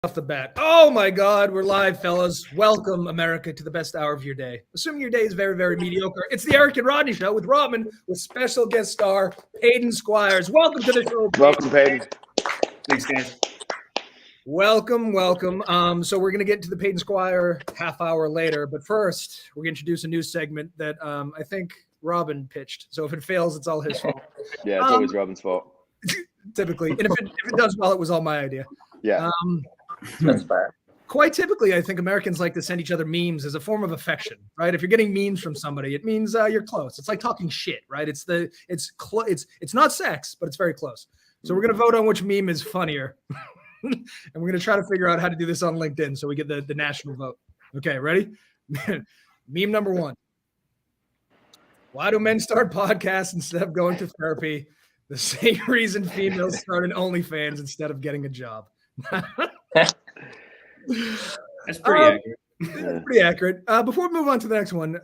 Off the bat. Oh my God, we're live, fellas. Welcome, America, to the best hour of your day. Assuming your day is very, very mediocre. It's the Eric and Rodney Show with Rodman, with special guest star Padan Squires. Welcome to the show. Welcome, Padan. Thanks, guys. Welcome. So we're gonna get to the Padan Squire half hour later, but first we're gonna introduce a new segment that I think Robin pitched. So if it fails, it's all his fault. Yeah, it's always Robin's fault. Typically, and if it does well, it was all my idea. Yeah. That's fair. Quite typically, I think Americans like to send each other memes as a form of affection, right? If you're getting memes from somebody, it means you're close. It's like talking shit, right? It's not sex, but it's very close. So we're gonna vote on which meme is funnier, and we're gonna try to figure out how to do this on LinkedIn so we get the national vote. Okay, ready? Meme number one: why do men start podcasts instead of going to therapy? The same reason females start an OnlyFans instead of getting a job. That's pretty accurate. Pretty accurate. Before we move on to the next one,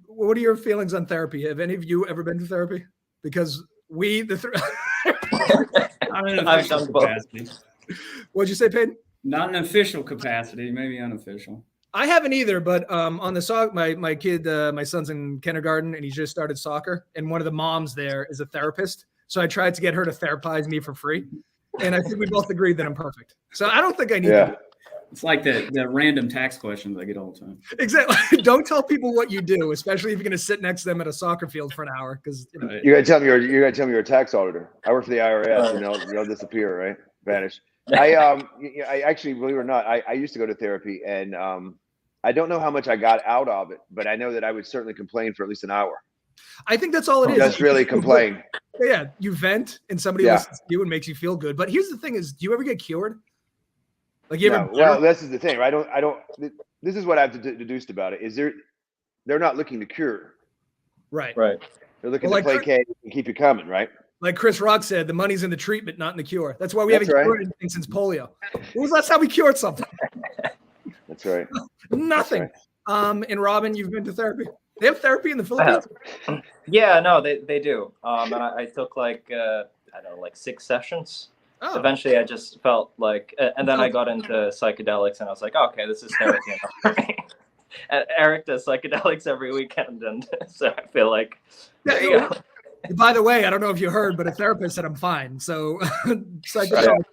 what are your feelings on therapy? Have any of you ever been to therapy? Because I'm in an official capacity. What'd you say, Peyton? Not an official capacity, maybe unofficial. I haven't either, but on the soccer, my kid, my son's in kindergarten and he just started soccer, and one of the moms there is a therapist. So I tried to get her to therapize me for free, and I think we both agreed that I'm perfect. So I don't think I need to. It's like the random tax questions I get all the time. Exactly. Don't tell people what you do, especially if you're going to sit next to them at a soccer field for an hour, because you got to tell me you're a tax auditor. I work for the IRS. You'll disappear, right? Vanish. I actually, believe it or not, I used to go to therapy, and I don't know how much I got out of it, but I know that I would certainly complain for at least an hour. I think that's all it is. Just really complain. Yeah, you vent and somebody listens to you and makes you feel good. But here's the thing: is do you ever get cured? Like you ever? Well, this is the thing. I don't. This is what I've deduced about it. Is they're not looking to cure. Right. They're looking to placate and keep you coming, right? Like Chris Rock said, the money's in the treatment, not in the cure. That's why we haven't cured anything since polio. When was the last time we cured something? That's right. Nothing. That's right. And Robin, you've been to therapy? They have therapy in the Philippines? Yeah, no, they do. And I took like 6 sessions. Oh. Eventually, I just felt like, and then I got into psychedelics, and I was like, okay, this is therapy enough for me. And Eric does psychedelics every weekend, and so I feel like. There you go. By the way, I don't know if you heard, but a therapist said I'm fine. So psychedelics.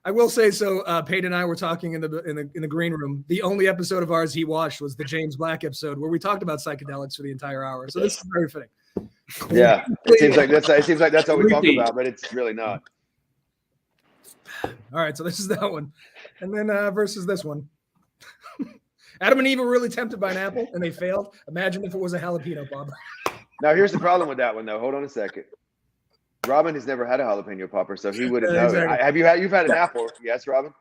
I will say so. Peyton and I were talking in the green room. The only episode of ours he watched was the James Black episode where we talked about psychedelics for the entire hour. So this is very fitting. Yeah, it seems like that's all we talk about, but it's really not. All right, so this is that one, and then versus this one. Adam and Eve were really tempted by an apple, and they failed. Imagine if it was a jalapeno popper. Now here's the problem with that one, though. Hold on a second. Robin has never had a jalapeno popper, so he wouldn't know. Exactly. You've had an apple? Yes, Robin?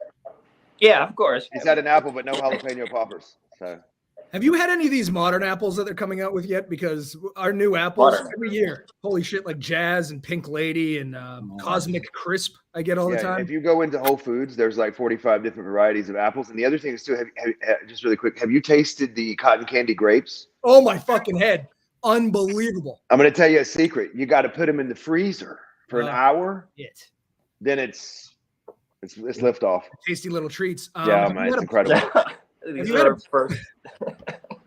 Yeah, of course. He's had an apple, but no jalapeno poppers. So. Have you had any of these modern apples that they're coming out with yet? Because our new apples every year, holy shit, like Jazz and Pink Lady and Cosmic Crisp, I get all the time. If you go into Whole Foods, there's like 45 different varieties of apples. And the other thing is too, just really quick, have you tasted the cotton candy grapes? Oh my fucking head. Unbelievable. I'm going to tell you a secret. You got to put them in the freezer for an hour. Then it's lift off. Tasty little treats. Yeah, man, it's incredible. These are first.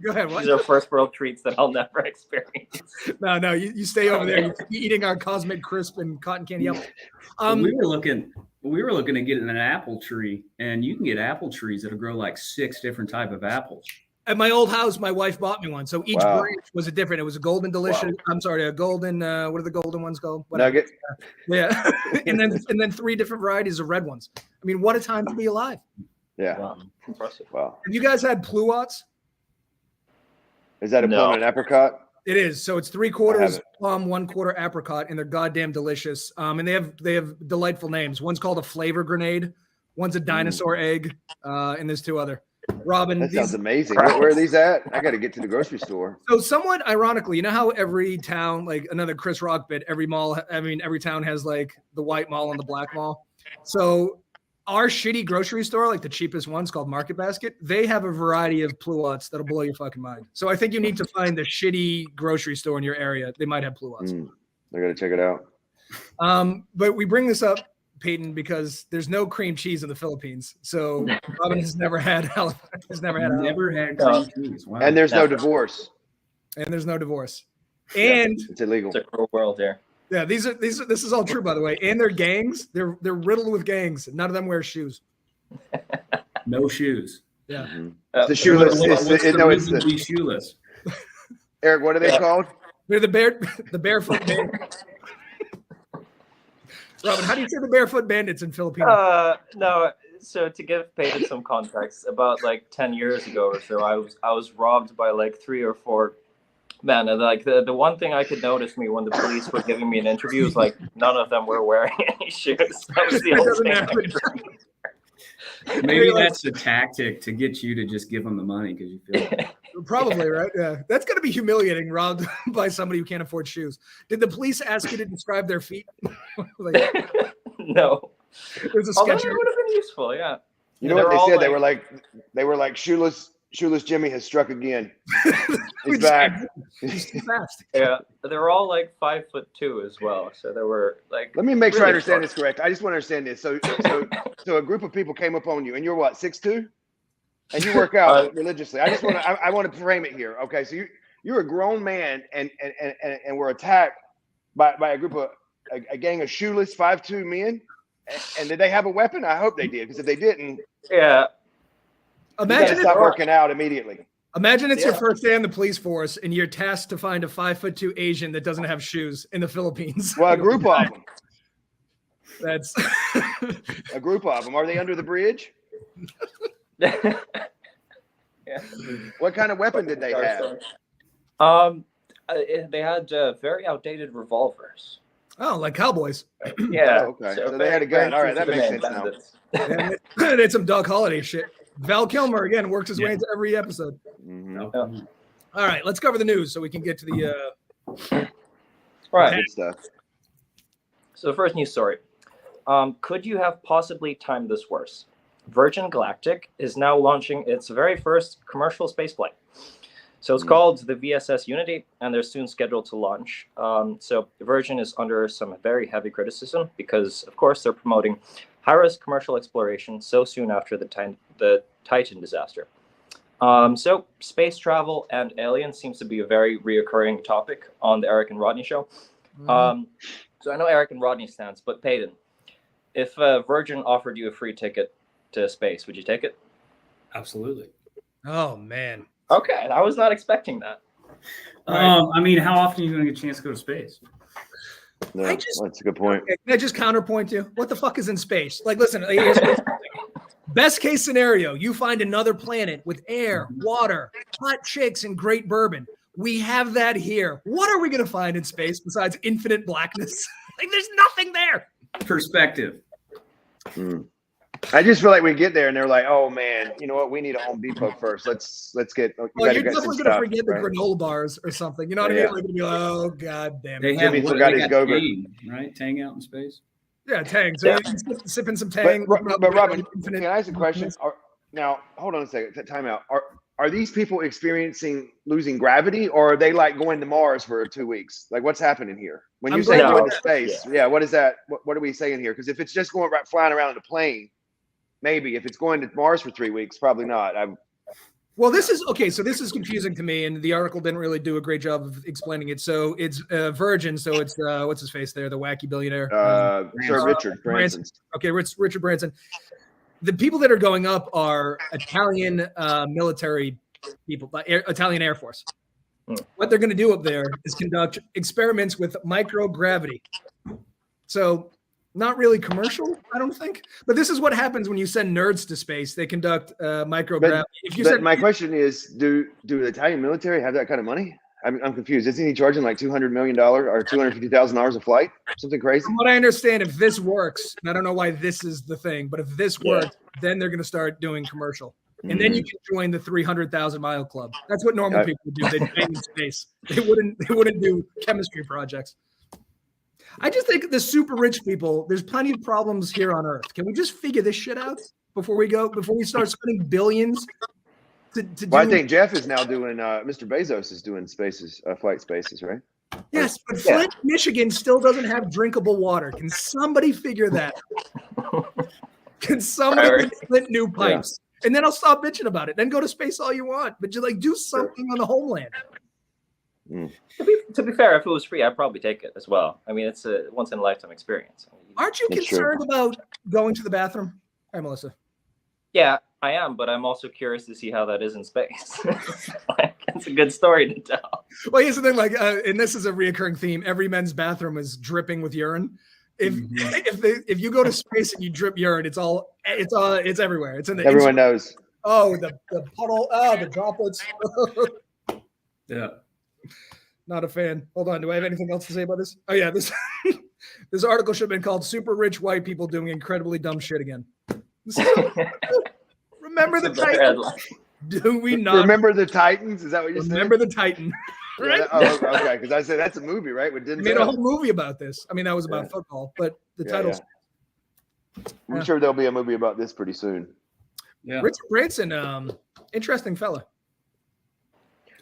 Go ahead. What? These are first world treats that I'll never experience. No, you stay over there. You're eating our Cosmic Crisp and cotton candy apple. We were looking to get an apple tree, and you can get apple trees that'll grow like 6 different type of apples. At my old house, my wife bought me one. So each branch was a different. It was a golden delicious. Wow. I'm sorry, a golden. What are the golden ones called? Nugget. Yeah, and then 3 different varieties of red ones. I mean, what a time to be alive. Yeah. Wow. Impressive. Wow. Have you guys had pluots? Is that a plum and an apricot? It is. So it's 3/4 plum, 1/4 apricot, and they're goddamn delicious. And they have delightful names. One's called a flavor grenade. One's a dinosaur egg. And there's 2 other. Robin, that sounds amazing. Where are these at? I got to get to the grocery store. So somewhat ironically, you know how every town, like another Chris Rock bit, every town has like the white mall and the black mall. So our shitty grocery store, like the cheapest ones called Market Basket, they have a variety of pluots that'll blow your fucking mind. So I think you need to find the shitty grocery store in your area. They might have pluots. I got to check it out. But we bring this up Peyton, because there's no cream cheese in the Philippines. So Robin has never had cream cheese. Wow. And there's no divorce. And there's no divorce. And it's illegal. It's a cruel world here. Yeah, this is all true, by the way. And their gangs, they're riddled with gangs. None of them wear shoes. No shoes. Yeah. It's the shoeless. What's the reason to be shoeless? Eric, what are they called? They're the barefoot bandits. Robin, how do you say the barefoot bandits in Filipino? No. So to give Peyton some context, about like 10 years ago or so, I was robbed by like 3 or 4 men. And like the one thing I could notice me when the police were giving me an interview was like none of them were wearing any shoes. That was the only thing I could remember. Maybe that's a tactic to get you to just give them the money because you feel Probably, right? Yeah. That's going to be humiliating, robbed by somebody who can't afford shoes. Did the police ask you to describe their feet? No. There's a Although sketch. it would have been useful, yeah. You know what they said? They were like shoeless Jimmy has struck again. He's back. He's too fast. Yeah. They were all like 5'2" as well. So they were like. Let me make sure I really understand short. this correct. I just want to understand this. So a group of people came up on you, and you're what, 6'2"? And you work out religiously. I want to frame it here. Okay, so you're a grown man, and were attacked by a group of a gang of shoeless 5'2" men. And did they have a weapon? I hope they did, because if they didn't, Yeah. Imagine stop working out immediately. Imagine it's your first day on the police force, and you're tasked to find a 5'2" Asian that doesn't have shoes in the Philippines. Well, a group of them. That's a group of them. Are they under the bridge? Yeah. What kind of weapon did they have? They had very outdated revolvers. Oh, like cowboys. Yeah. Oh, okay. So they had a gun. All right, that makes sense now. Yeah, they did some Doug Holliday shit. Val Kilmer again works his way into every episode. Mm-hmm. All right, let's cover the news so we can get to the right. Good stuff. So the first news story. Could you have possibly timed this worse? Virgin Galactic is now launching its very first commercial spaceflight. So it's called the VSS Unity, and they're soon scheduled to launch. So Virgin is under some very heavy criticism because, of course, they're promoting high-risk commercial exploration so soon after the Titan disaster. So space travel and aliens seems to be a very reoccurring topic on the Eric and Rodney Show. So I know Eric and Rodney stands, but Padan, if Virgin offered you a free ticket to space, would you take it? Absolutely. Oh man. Okay, I was not expecting that. I mean, how often are you going to get a chance to go to space? No, that's a good point. Can I just counterpoint you? What the fuck is in space? Like, listen, best case scenario, you find another planet with air, water, hot chicks, and great bourbon. We have that here. What are we going to find in space besides infinite blackness? Like, there's nothing there. Perspective. I just feel like we get there and they're like, "Oh man, you know what? We need a Home Depot first. Let's get." Well, you're definitely going to forget the granola bars or something. You know what I mean? Like, be like, oh god damn it. They forgot his Go-Gurt. Tang, right? Tang out in space. Yeah, Tang. So you're sipping some Tang. But Robin, can I ask a question? Now, hold on a second. Time out. Are these people experiencing losing gravity, or are they like going to Mars for 2 weeks? Like, what's happening here? When you say going to space, what is that? What are we saying here? Because if it's just going flying around in a plane, maybe. If it's going to Mars for 3 weeks, probably not. Well, this is okay. So this is confusing to me, and the article didn't really do a great job of explaining it. So it's Virgin. So it's what's his face there, the wacky billionaire, Sir Richard Branson. Okay, Richard Branson. The people that are going up are Italian military people, Italian Air Force. What they're going to do up there is conduct experiments with microgravity. So. Not really commercial, I don't think. But this is what happens when you send nerds to space. They conduct microgravity. My question is, do the Italian military have that kind of money? I'm confused. Isn't he charging like $200 million or $250,000 a flight? Something crazy? From what I understand, if this works, and I don't know why this is the thing, but if this works, then they're going to start doing commercial. And then you can join the 300,000-mile club. That's what normal people would do. They train in space. They wouldn't do chemistry projects. I just think the super rich people, there's plenty of problems here on Earth. Can we just figure this shit out before we start spending billions to do? Well, I think Jeff is now doing, Mr. Bezos is doing flight spaces, right? Yes, but Flint, Michigan still doesn't have drinkable water. Can somebody figure that? Can somebody get Flint new pipes? Yeah. And then I'll stop bitching about it. Then go to space all you want, but just like do something on the homeland. To be fair, if it was free, I'd probably take it as well. I mean, it's a once in a lifetime experience. Aren't you concerned about going to the bathroom? Hi, Melissa. Yeah, I am, but I'm also curious to see how that is in space. It's a good story to tell. Well, here's the thing, like, and this is a reoccurring theme. Every men's bathroom is dripping with urine. If you go to space and you drip urine, it's everywhere. It's in the everyone knows. Oh, the puddle. Oh, the droplets. Yeah. Not a fan. Hold on. Do I have anything else to say about this? Oh yeah, this this article should have been called "Super Rich White People Doing Incredibly Dumb Shit Again." Remember the Titans? Do we not remember the Titans? Is that what you said? Remember the Titan? Right? Yeah, okay, because I said that's a movie, right? With Denzel. Made a whole movie about this. I mean, that was about football, but the titles. I'm sure there'll be a movie about this pretty soon. Yeah. Richard Branson, interesting fella.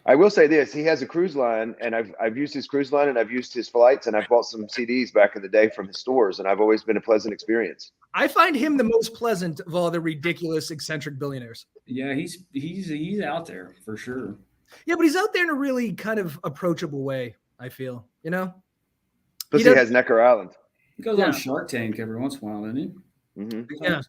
I will say this: he has a cruise line, and I've used his cruise line, and I've used his flights, and I've bought some CDs back in the day from his stores, and I've always been a pleasant experience. I find him the most pleasant of all the ridiculous, eccentric billionaires. Yeah, he's out there for sure. Yeah, but he's out there in a really kind of approachable way, I feel, you know? Plus he has Necker Island. He goes on Shark Tank every once in a while, doesn't he? Mm-hmm. Yeah.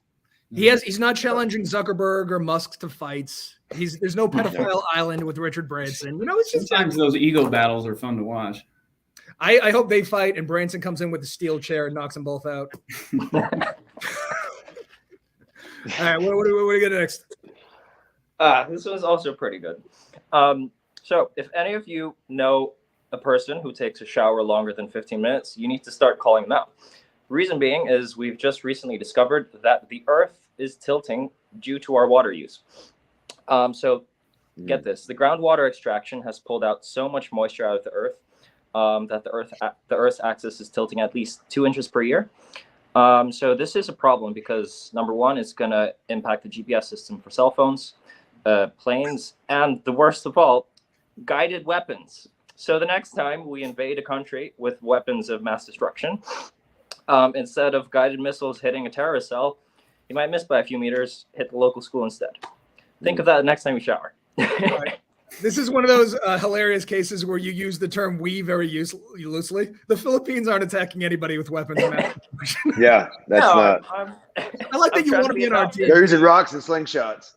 He's not challenging Zuckerberg or Musk to fights. There's no pedophile island with Richard Branson. You know, it's just sometimes those ego battles are fun to watch. I hope they fight and Branson comes in with a steel chair and knocks them both out. All right, what do we get next? This one's also pretty good. So if any of you know a person who takes a shower longer than 15 minutes, you need to start calling them out. Reason being is we've just recently discovered that the Earth is tilting due to our water use. So get this, the groundwater extraction has pulled out so much moisture out of the Earth that the Earth's axis is tilting at least 2 inches per year. So this is a problem because number one, it's going to impact the GPS system for cell phones, planes, and the worst of all, guided weapons. So the next time we invade a country with weapons of mass destruction, instead of guided missiles hitting a terrorist cell, you might miss by a few meters, hit the local school instead. Think of that next time you shower. Right. This is one of those hilarious cases where you use the term "we" very loosely. The Philippines aren't attacking anybody with weapons. Yeah, that's not. I like that you want to be in our team. They're using rocks and slingshots.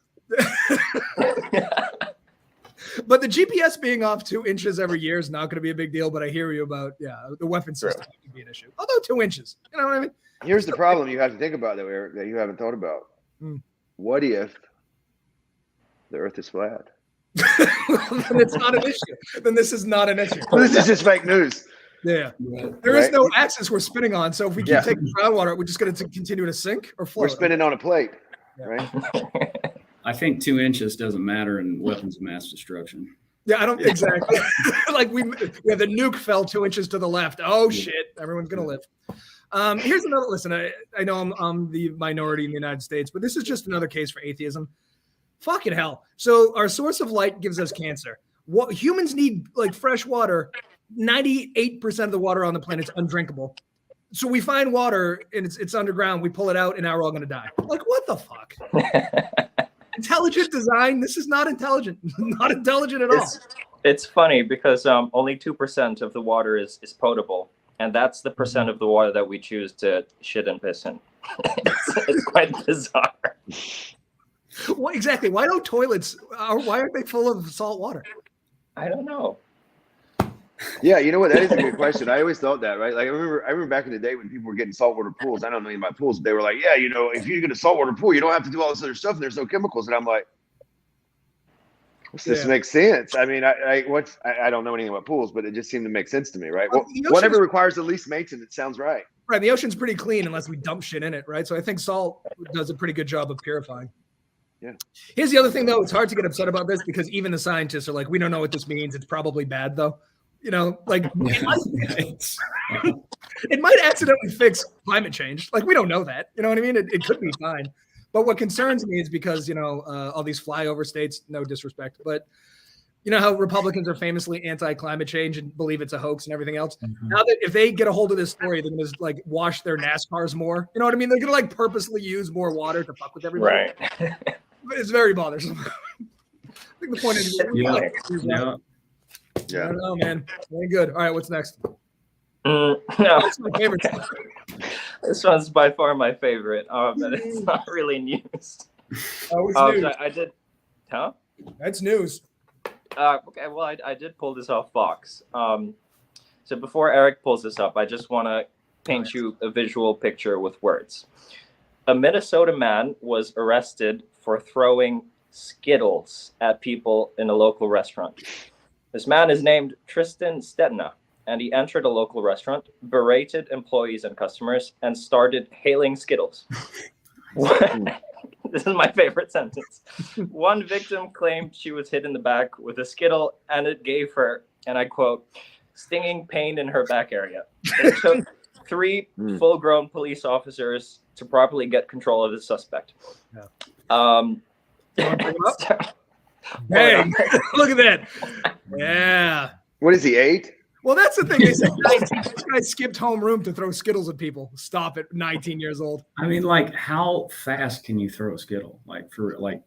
But the GPS being off 2 inches every year is not going to be a big deal. But I hear you about the weapon system could be an issue. Although 2 inches, you know what I mean? Here's the problem you have to think about, though, Eric, that you haven't thought about. What if the Earth is flat? Then it's not an issue. Then this is not an issue. This is just fake news. Yeah. There is no axis we're spinning on. So if we keep taking groundwater, we're just going to continue to sink or float. We're spinning on a plate, right? I think 2 inches doesn't matter in weapons of mass destruction. Yeah, I don't exactly. Like the nuke fell 2 inches to the left. Oh shit! Everyone's gonna live. Here's another. Listen, I know I'm the minority in the United States, but this is just another case for atheism. Fucking hell! So our source of light gives us cancer. What humans need, like fresh water. 98% of the water on the planet is undrinkable. So we find water and it's underground. We pull it out, and now we're all gonna die. Like what the fuck? Intelligent design. This is not intelligent. Not intelligent at all. It's funny because only 2% of the water is potable, and that's the percent of the water that we choose to shit and piss in. It's quite bizarre. Well, exactly. Why don't toilets? Why aren't they full of salt water? I don't know. Yeah, you know what? That is a good question. I always thought that, right? Like I remember back in the day when people were getting saltwater pools. I don't know anything about pools. But they were like, yeah, you know, if you get a saltwater pool, you don't have to do all this other stuff, and there's no chemicals. And I'm like, this makes sense. I mean, I don't know anything about pools, but it just seemed to make sense to me, right? Well, whatever requires the least maintenance, sounds right. Right. The ocean's pretty clean unless we dump shit in it, right? So I think salt does a pretty good job of purifying. Yeah. Here's the other thing, though. It's hard to get upset about this because even the scientists are like, we don't know what this means. It's probably bad, though. You know, like it might accidentally fix climate change. Like we don't know that. You know what I mean? It could be fine. But what concerns me is because, you know, all these flyover states, no disrespect, but You know how Republicans are famously anti-climate change and believe it's a hoax and everything else? Mhm. Now that if they get a hold of this story, they're going to like wash their NASCARs more. You know what I mean? They're going to like purposely use more water to fuck with everybody. Right. It's very bothersome. I think the point is, Yeah. I Yeah. don't know, man. Very good. All right, what's next? No, That's my favorite. this one's by far my favorite. But it's not really news. Oh, it's news. I did. Huh? That's news. Okay, well, I did pull this off Fox. So before Eric pulls this up, I just want to paint you a visual picture with words. A Minnesota man was arrested for throwing Skittles at people in a local restaurant. This man is named Tristan Stetna, and he entered a local restaurant, berated employees and customers, and started hailing Skittles. This is my favorite sentence. One victim claimed she was hit in the back with a Skittle, and it gave her, and I quote, stinging pain in her back area. It took 3 full-grown police officers to properly get control of the suspect. Yeah. Bang! Look at that. Yeah. What is he, 8? Well, that's the thing. They said 19, this guy skipped homeroom to throw Skittles at people. Stop at 19 years old. I mean, like, how fast can you throw a Skittle? Like, for like,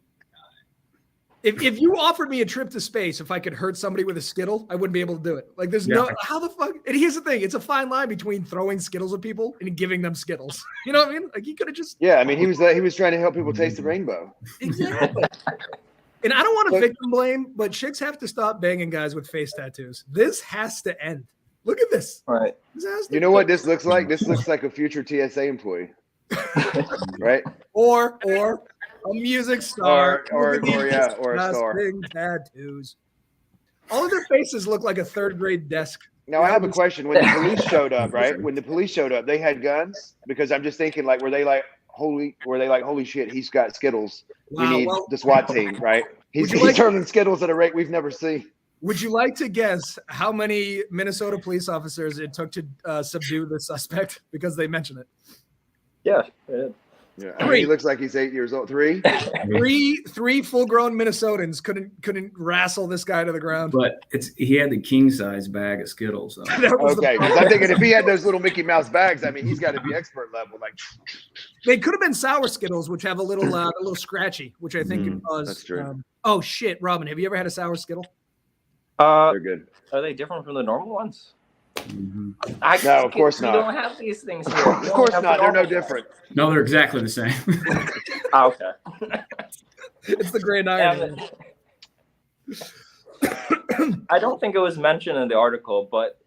If you offered me a trip to space, if I could hurt somebody with a Skittle, I wouldn't be able to do it. Like, there's no, how the fuck? And here's the thing. It's a fine line between throwing Skittles at people and giving them Skittles. You know what I mean? Like, he could have just. Yeah, I mean, he was trying to help people taste the rainbow. Exactly. And I don't want to victim blame, but chicks have to stop banging guys with face tattoos. This has to end. Look at this. All right. This has to You know what this looks like? This looks like a future TSA employee, right? Or a music star. Or a star. Tattoos. All of their faces look like a 3rd grade desk. Now I have a question. When the police showed up, right? When the police showed up, they had guns, because I'm just thinking, like, were they like holy shit, he's got Skittles. Wow, we need the SWAT team, right? He's turning Skittles at a rate we've never seen. Would you like to guess how many Minnesota police officers it took to subdue the suspect, because they mention it? Yeah. Yeah, I mean, he looks like he's 8 years old. 3? Three full-grown Minnesotans couldn't wrestle this guy to the ground. but he had the king size bag of Skittles. So. That was Okay, because I'm thinking if he had those little Mickey Mouse bags, I mean, he's got to be expert level. Like, They could have been sour Skittles, which have a little scratchy, which I think it was. that's true. Oh shit, Robin, have you ever had a sour Skittle? they're good. Are they different from the normal ones? Mm-hmm. No, of course we not. don't have these things here. Of course not. They're no different. No, they're exactly the same. Okay. It's the grand irony. I don't think it was mentioned in the article, but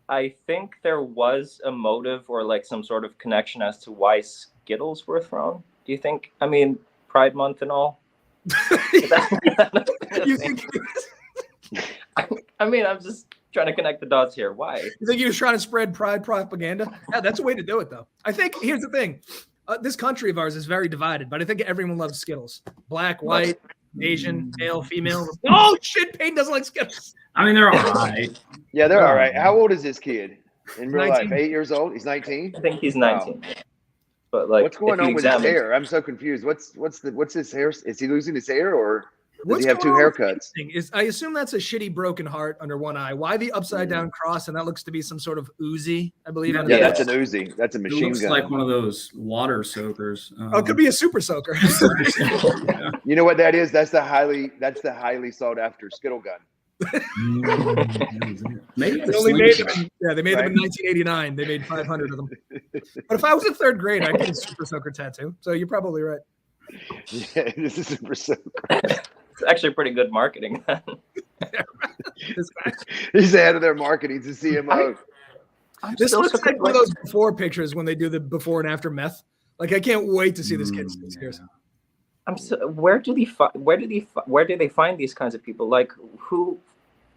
I think there was a motive or like some sort of connection as to why Skittles were thrown. Do you think? I mean, Pride Month and all. You think? I mean, I'm just trying to connect the dots here. Why? You think he was trying to spread pride propaganda? Yeah, that's a way to do it, though. I think here's the thing: this country of ours is very divided, but I think everyone loves Skittles. Black, white, Asian, male, female. Oh shit! Payne doesn't like Skittles. I mean, they're all right. Yeah, they're all right. How old is this kid in real 19. life? 8 years old? He's 19. I think he's 19. Wow. But like, what's going on with his hair? I'm so confused. What's his hair? Is he losing his hair, or does he have 2 haircuts? I assume that's a shitty broken heart under one eye. Why the upside down cross? And that looks to be some sort of Uzi, I believe. Yeah, that's an Uzi. That's a machine gun. It looks like one of those water soakers. Oh, it could be a super soaker. Yeah. You know what that is? That's the highly sought after Skittle gun. Maybe they only made them. Yeah, they made them in 1989. They made 500 of them. But if I was in 3rd grade, I'd get a super soaker tattoo. So you're probably right. Yeah, this is super soaker. It's actually pretty good marketing. He's ahead of their marketing to CMO. This looks like one of those before pictures when they do the before and after meth. Like, I can't wait to see this kid. Where do they find these kinds of people? Like, who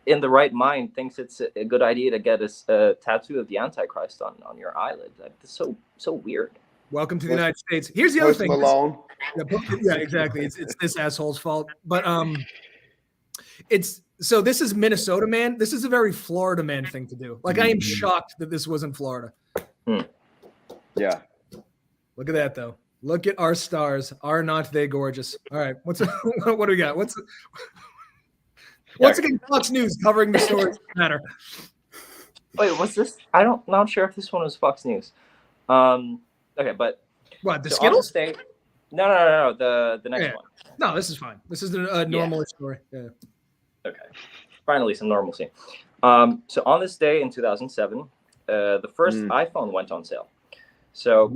in the right mind thinks it's a good idea to get a tattoo of the Antichrist on your eyelid? Like, it's so weird. Welcome to the United States. Here's the other thing. Malone. Yeah, exactly. It's this asshole's fault. But so this is Minnesota man. This is a very Florida man thing to do. Like, I am shocked that this was in Florida. Yeah. Look at that though. Look at our stars. Are not they gorgeous? All right. What do we got? Once again, Fox News covering the stories that matter. Wait, was this? Not sure if this one was Fox News. Okay, but What, the so on Skittles? this day, no, the next Yeah. one. No, this is fine. This is a normal story. Yeah. Okay, finally some normalcy. So on this day in 2007, the first iPhone went on sale. So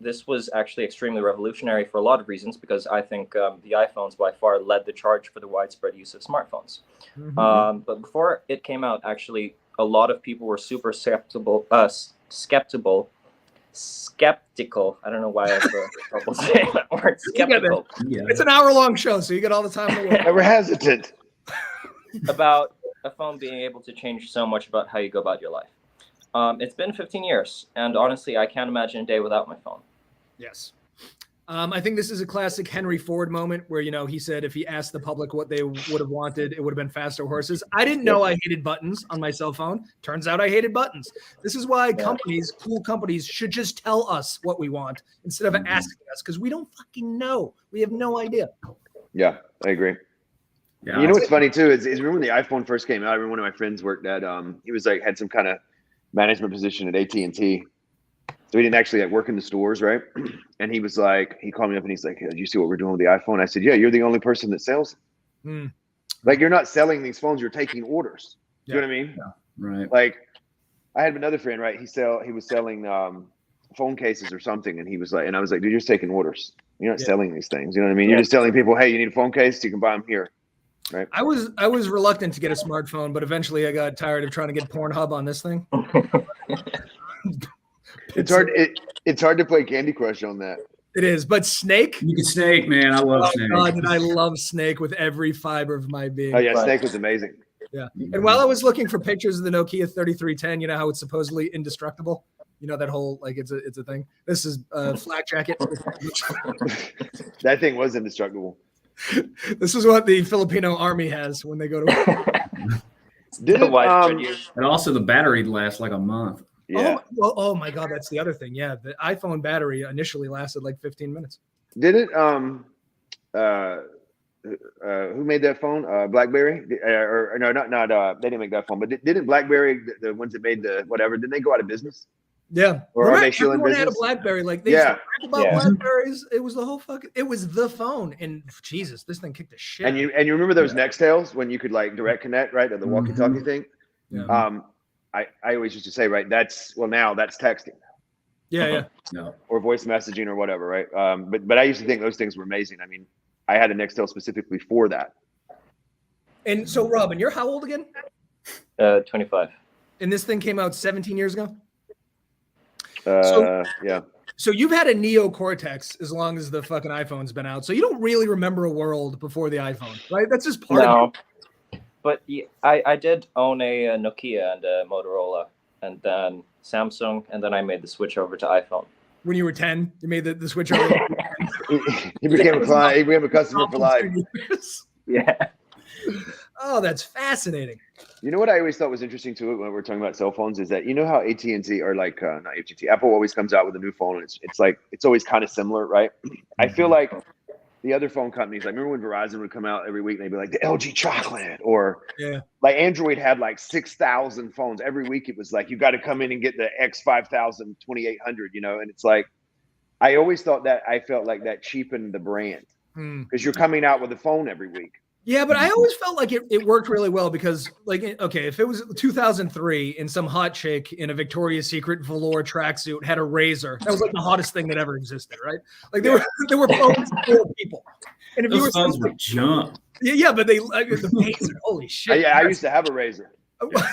this was actually extremely revolutionary for a lot of reasons, because I think the iPhones by far led the charge for the widespread use of smartphones. But before it came out, actually, a lot of people were super skeptical. I don't know why I have trouble saying that word. Skeptical. Yeah. It's an hour-long show, so you get all the time in the world. Never hesitant. About a phone being able to change so much about how you go about your life. It's been 15 years, and honestly, I can't imagine a day without my phone. Yes. I think this is a classic Henry Ford moment where, he said if he asked the public what they would have wanted, it would have been faster horses. I didn't know I hated buttons on my cell phone. Turns out I hated buttons. This is why cool companies should just tell us what we want instead of asking us, because we don't fucking know. We have no idea. Yeah, I agree. Yeah, You know what's funny too is remember when the iPhone first came out? I remember one of my friends worked at he was had some kind of management position at AT&T. So he didn't actually work in the stores, right? And he was he called me up and he's like, hey, "Do you see what we're doing with the iPhone?" I said, "Yeah, you're the only person that sells it. You're not selling these phones, you're taking orders." You know what I mean? Yeah. Right. I had another friend, right? He was selling phone cases or something, and he was and I was like, "Dude, you're just taking orders. You're not selling these things. You know what I mean? You're just telling people, hey, you need a phone case, you can buy them here." Right. I was reluctant to get a smartphone, but eventually I got tired of trying to get Pornhub on this thing. It's hard to play Candy Crush on that. It is, but Snake. You can Snake, man. I love Snake. God, did I love Snake with every fiber of my being. Oh yeah, Snake was amazing. Yeah. And while I was looking for pictures of the Nokia 3310, you know how it's supposedly indestructible? You know that whole it's a thing. This is a flak jacket. That thing was indestructible. This is what the Filipino army has when they go to And also the battery lasts like a month. Yeah. Oh my God, that's the other thing. Yeah, the iPhone battery initially lasted like 15 minutes. Didn't who made that phone? BlackBerry? Or no, not they didn't make that phone, but didn't BlackBerry, the ones that made the whatever, didn't they go out of business? Yeah. Or are they still in business? Had a BlackBerry. Like they yeah. about BlackBerries. It was the whole it was the phone. And Jesus, this thing kicked the shit. And you remember those Nextels when you could direct connect, right? Or the walkie-talkie thing? Yeah. I always used to say, right, now that's texting. Yeah. No. Or voice messaging or whatever, right? But I used to think those things were amazing. I mean, I had a Nextel specifically for that. And so, Robin, you're how old again? 25. And this thing came out 17 years ago? Yeah. So you've had a Neo Cortex as long as the fucking iPhone's been out. So you don't really remember a world before the iPhone, right? That's just part of it. But I did own a Nokia and a Motorola and then Samsung, and then I made the switch over to iPhone. When you were 10, you made the switch over. He became a client. He became a customer for life. Yeah. Oh, that's fascinating. You know what I always thought was interesting too when we're talking about cell phones is that how AT&T or not AT&T, Apple always comes out with a new phone and it's always kind of similar, right? I feel like the other phone companies, remember when Verizon would come out every week and they'd be like the LG chocolate, or Android had 6,000 phones every week. It was you got to come in and get the X5000 2800, and it's I always thought that I felt like that cheapened the brand because you're coming out with a phone every week. Yeah, but I always felt like it worked really well because, if it was 2003 and some hot chick in a Victoria's Secret velour tracksuit had a razor, that was the hottest thing that ever existed, right? There were phones for people, and if those you were phones would jump. Yeah, but the razor, holy shit! Yeah, I used to have a razor. Yeah.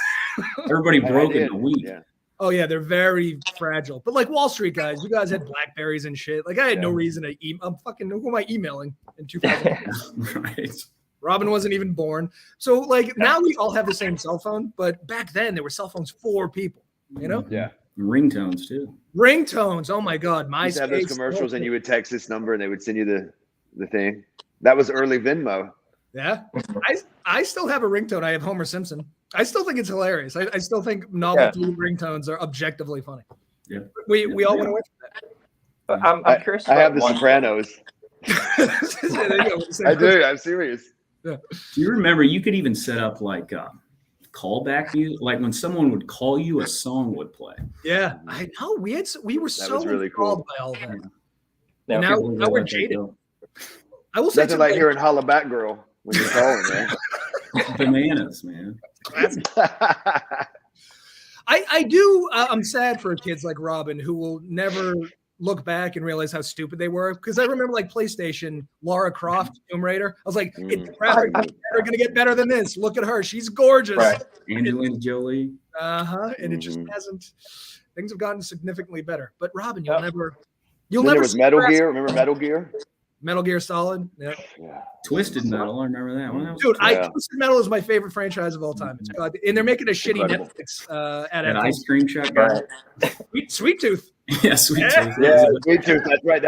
Everybody broke in a week. Yeah. Oh yeah, they're very fragile. But Wall Street guys, you guys had Blackberries and shit. I had no reason to email. Who am I emailing in 2000? Right. Robin wasn't even born. So now we all have the same cell phone, but back then there were cell phones for people, Yeah. Ringtones too. Ringtones. Oh my God. You used to have those commercials and you would text this number and they would send you the thing. That was early Venmo. Yeah. I still have a ringtone. I have Homer Simpson. I still think it's hilarious. I still think novelty ringtones are objectively funny. Yeah. We all went away from I'm curious. I have the one. Sopranos. that. I do. I'm serious. Do you remember you could even set up like callback music? Like when someone would call you, a song would play. Yeah, I know. We were That so was really enthralled cool. by all that. Yeah. And now People we're let that jaded. go. I will say Nothing like hearing "Holla Back Girl" when you're calling, man. Bananas, man. I do. I'm sad for kids like Robin who will never look back and realize how stupid they were. Because I remember like PlayStation, Lara Croft, Tomb Raider. I was like, it's graphics are never gonna get better than this. Look at her, she's gorgeous. Right. Angelina Jolie. And it just hasn't. Things have gotten significantly better. But Robin, Yep. you'll Then there never was see Metal graphics. Gear. Remember Metal Gear? Metal Gear Solid. Yeah. Yeah. Twisted Metal. I remember that one. That was Dude, Yeah. Twisted Metal is my favorite franchise of all time. It's God, and they're making a shitty Incredible. Netflix that adaptation. ice cream truck guy. Right. Sweet Tooth. Yeah, sweet Yeah. tooth. Yeah, Sweet Tooth. That's right.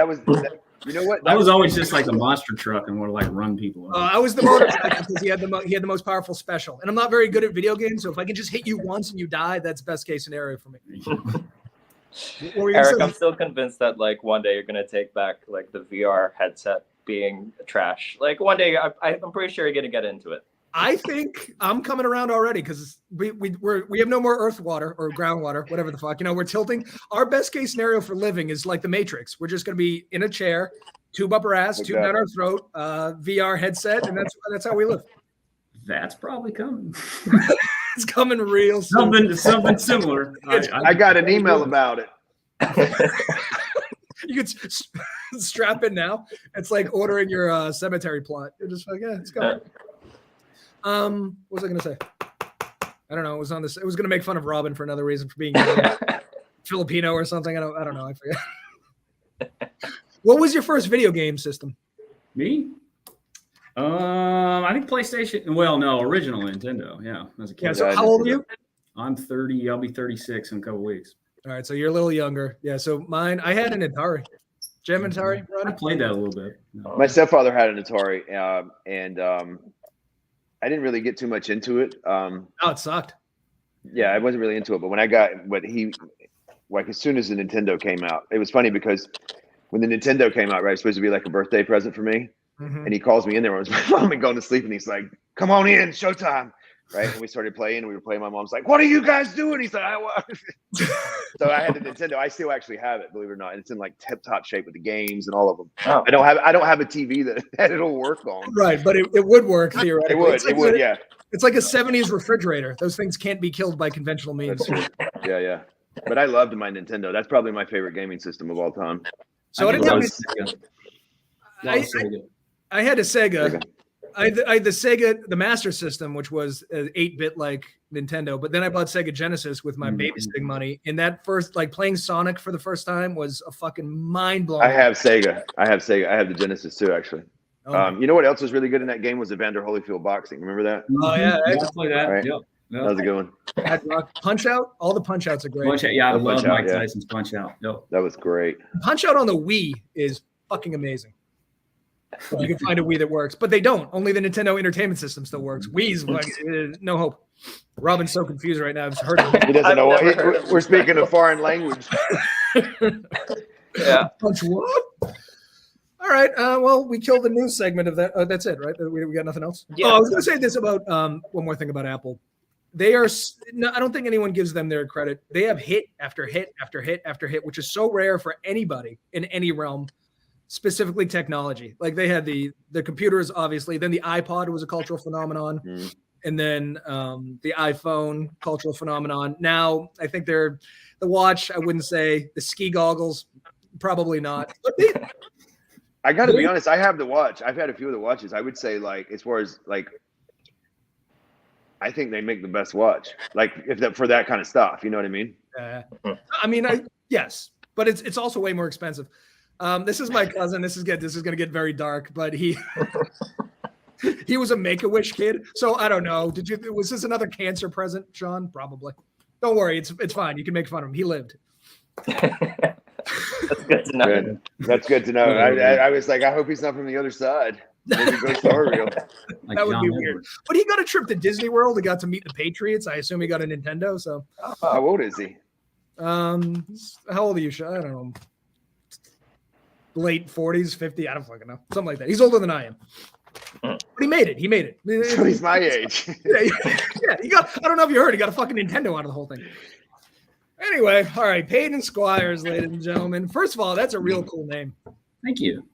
You know what? That was always just like a monster truck and would like run people. over. I was the motorcycle because he had the most powerful special, and I'm not very good at video games. So if I can just hit you once and you die, that's best case scenario for me. What were you gonna Eric, say? I'm still convinced that like one day you're gonna take back like the VR headset being trash. Like one day, I'm pretty sure you're gonna get into it. I think I'm coming around already because we have no more earth water or groundwater, whatever the fuck. We're tilting. Our best case scenario for living is like the Matrix. We're just gonna be in a chair, tube up our ass, tube down our throat, VR headset, and that's how we live. That's probably coming. It's coming real soon. Something similar. I got an email about it. You could strap in now. It's like ordering your cemetery plot. You're just like, yeah, it's going. What was I gonna say? I don't know. It was on this. It was gonna make fun of Robin for another reason for being Filipino or something. I don't know. I forget. What was your first video game system? Me? I think PlayStation. Well, no, original Nintendo. Yeah, as a kid. Yeah. So how old are you? I'm 30. I'll be 36 in a couple weeks. All right. So you're a little younger. Yeah. So mine. I had an Atari. Jim Atari. I played that a little bit. No. My stepfather had an Atari, and I didn't really get too much into it. Oh, it sucked. Yeah, I wasn't really into it. But when I got as soon as the Nintendo came out, it was funny because when the Nintendo came out, right, it's supposed to be like a birthday present for me. Mm-hmm. And he calls me in there when I was my mom and going to sleep, and he's like, "Come on in, showtime." Right, and we started playing, and we were playing. My mom's like, "What are you guys doing?" He said, So I had the Nintendo. I still actually have it, believe it or not. And it's in like tip-top shape with the games and all of them. Oh. I don't have a TV that it'll work on. Right, but it would work theoretically. It would, yeah. It's like a 70s refrigerator. Those things can't be killed by conventional means. Yeah. But I loved my Nintendo. That's probably my favorite gaming system of all time. So I didn't have Sega. I had a Sega. Okay. I had the Sega, the Master System, which was an 8-bit like Nintendo. But then I bought Sega Genesis with my babysitting money. And that first, like playing Sonic for the first time was a fucking mind blowing. I have Sega. I have the Genesis too, actually. Oh, You know what else was really good in that game was Evander Holyfield boxing. Remember that? Oh, yeah. I play that. Right. Yep. That was a good one. Punch Out. All the Punch Outs are great. Punch Out. Yeah, I Punch love Out, Mike yeah. Tyson's Punch Out. Yep. That was great. Punch Out on the Wii is fucking amazing. You can find a Wii that works, but they don't. Only the Nintendo Entertainment System still works. Wii's like, no hope. Robin's so confused right now. I've heard it. He doesn't know I've never heard what of we're speaking a foreign language. Yeah. Punch what? All right. Well, we killed the news segment of that. That's it, right? We got nothing else. Yeah. Oh, I was going to say this about one more thing about Apple. They are. No, I don't think anyone gives them their credit. They have hit after hit after hit after hit, which is so rare for anybody in any realm. Specifically technology. Like they had the computers, obviously. Then the iPod was a cultural phenomenon. And then the iPhone, cultural phenomenon. Now, I think they're the watch. I wouldn't say the ski goggles, probably not. But I got to be honest. I have the watch. I've had a few of the watches. I would say, like, as far as like, I think they make the best watch. Like, for that kind of stuff. You know what I mean? I mean, yes, but it's also way more expensive. This is my cousin. This is going to get very dark, but he was a Make-A-Wish kid. So I don't know. Was this another cancer present, Sean? Probably. Don't worry. It's fine. You can make fun of him. He lived. That's good to know. Good. That's good to know. I was like, I hope he's not from the other side. Maybe go Star Real. Like That would John be Edwards. weird. But he got a trip to Disney World. He got to meet the Patriots. I assume he got a Nintendo. So How old is he? how old are you, Sean? I don't know. Late 40s, 50. I don't fucking know. Something like that. He's older than I am. But he made it. He made it. So he's my age. Yeah. He got. I don't know if you heard. He got a fucking Nintendo out of the whole thing. Anyway, all right. Padan Squires, ladies and gentlemen. First of all, that's a real cool name. Thank you.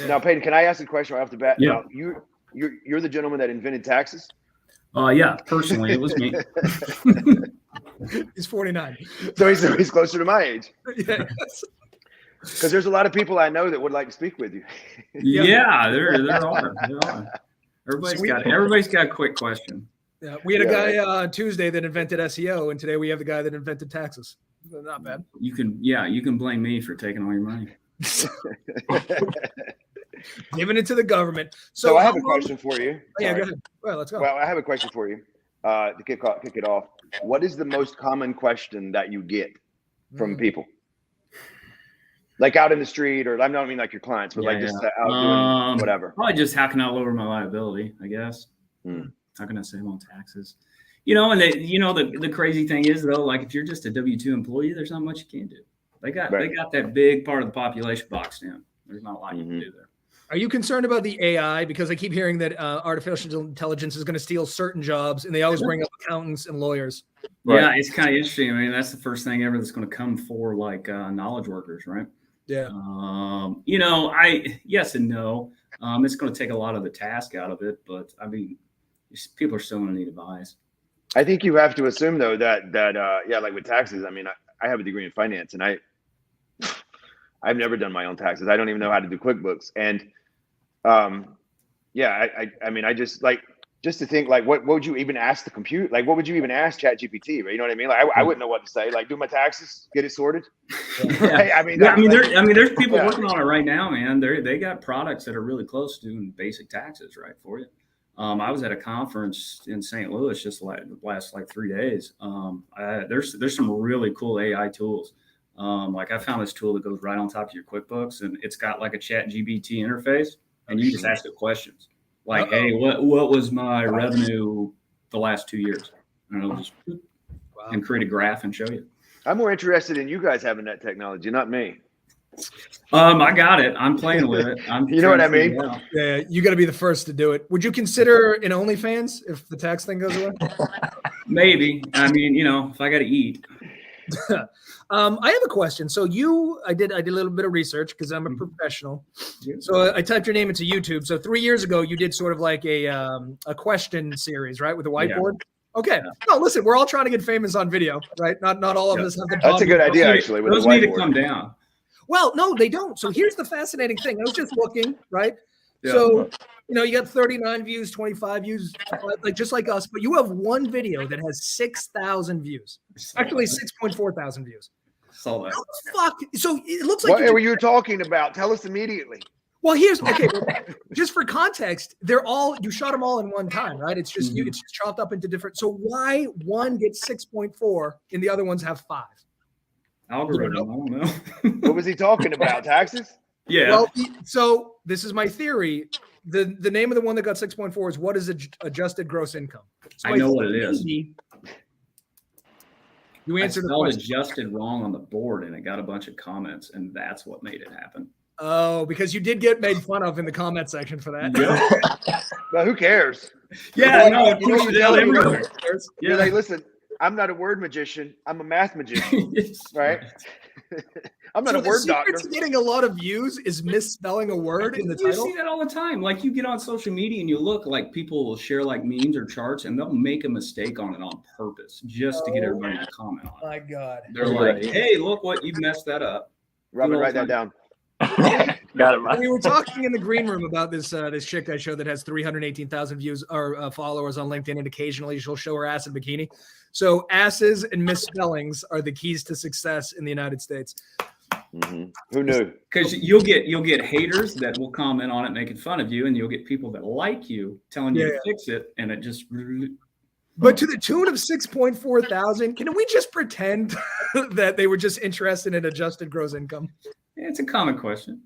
Now, Peyton, can I ask a question right off the bat? Yeah. Now, you're the gentleman that invented taxes? Yeah, personally, it was me. He's 49. So he's closer to my age. Yes. Because there's a lot of people I know that would like to speak with you. Yeah, there are. Everybody's got a quick question. Yeah, we had a guy Tuesday that invented SEO, and today we have the guy that invented taxes. Not bad. You can blame me for taking all your money. Giving it to the government. So I have a question for you. Oh, yeah, go ahead. Well, let's go. Well, I have a question for you to kick it off. What is the most common question that you get from people? Like out in the street, or I don't mean like your clients, but just out doing whatever. Probably just how can I lower my liability, I guess. How can I save on taxes? And the crazy thing is though, like if you're just a W-2 employee, there's not much you can do. They got that big part of the population boxed in. There's not a lot you can do there. Are you concerned about the AI? Because I keep hearing that artificial intelligence is going to steal certain jobs, and they always bring up accountants and lawyers. Yeah, it's kind of interesting. I mean, that's the first thing ever that's going to come for like knowledge workers, right? Yeah. Yes and no. It's going to take a lot of the task out of it, but I mean, people are still going to need advice. I think you have to assume though that like with taxes. I mean, I have a degree in finance, and I've never done my own taxes. I don't even know how to do QuickBooks. And I mean, I just to think like, what would you even ask the computer? Like, what would you even ask ChatGPT? Right? You know what I mean? Like, I wouldn't know what to say. Like, do my taxes, get it sorted. Right? I mean, there's people working on it right now, man. They got products that are really close to doing basic taxes, right, for you. I was at a conference in St. Louis just last 3 days. There's some really cool AI tools. Like I found this tool that goes right on top of your QuickBooks, and it's got like a ChatGPT interface, and you just ask it questions like, "Hey, what was my revenue the last 2 years?" And it'll just and create a graph and show you. I'm more interested in you guys having that technology, not me. I got it. I'm playing with it. You know what I mean? Yeah, you got to be the first to do it. Would you consider an OnlyFans if the tax thing goes away? Maybe. I mean, if I got to eat. I have a question. So I did a little bit of research because I'm a professional. So I typed your name into YouTube. So 3 years ago, you did sort of like a question series, right, with a whiteboard. Yeah. Okay. Yeah. No, listen, we're all trying to get famous on video, right? Not all of us have the. That's a good idea, actually. With those need to come down. Well, no, they don't. So here's the fascinating thing. I was just looking, right? Yeah. So, you got 39 views, 25 views, like just like us, but you have one video that has 6,000 views. Actually, 6.4 thousand views. Saw that. Fuck. So it looks like. What were you talking about? Tell us immediately. Well, just for context, you shot them all in one time, right? It's just it's just chopped up into different. So why one gets 6.4 and the other ones have 5? Algorithm. I don't know. What was he talking about? Taxes? Yeah. Well, so this is my theory. The name of the one that got 6.4 is what is adjusted gross income? So I know what it is. You answered the question. Adjusted wrong on the board, and it got a bunch of comments, and that's what made it happen. Oh, because you did get made fun of in the comment section for that. Yeah. Well, who cares? Yeah, no, everywhere. You're like, listen, I'm not a word magician. I'm a math magician, right? I'm not a word doctor. The secret to getting a lot of views is misspelling a word in the title. You see that all the time. Like you get on social media and you look, like people will share like memes or charts, and they'll make a mistake on it on purpose just to get everybody to comment on it. My God. They're like, hey, look what you messed that up. Robert, write that down. Got it. We were talking in the green room about this chick I show that has 318,000 views or followers on LinkedIn, and occasionally she'll show her ass in bikini. So asses and misspellings are the keys to success in the United States. Mm-hmm. Who knew? Because you'll get haters that will comment on it making fun of you, and you'll get people that like you telling you to fix it, and it just. But to the tune of 6.4 thousand, can we just pretend that they were just interested in adjusted gross income? It's a common question.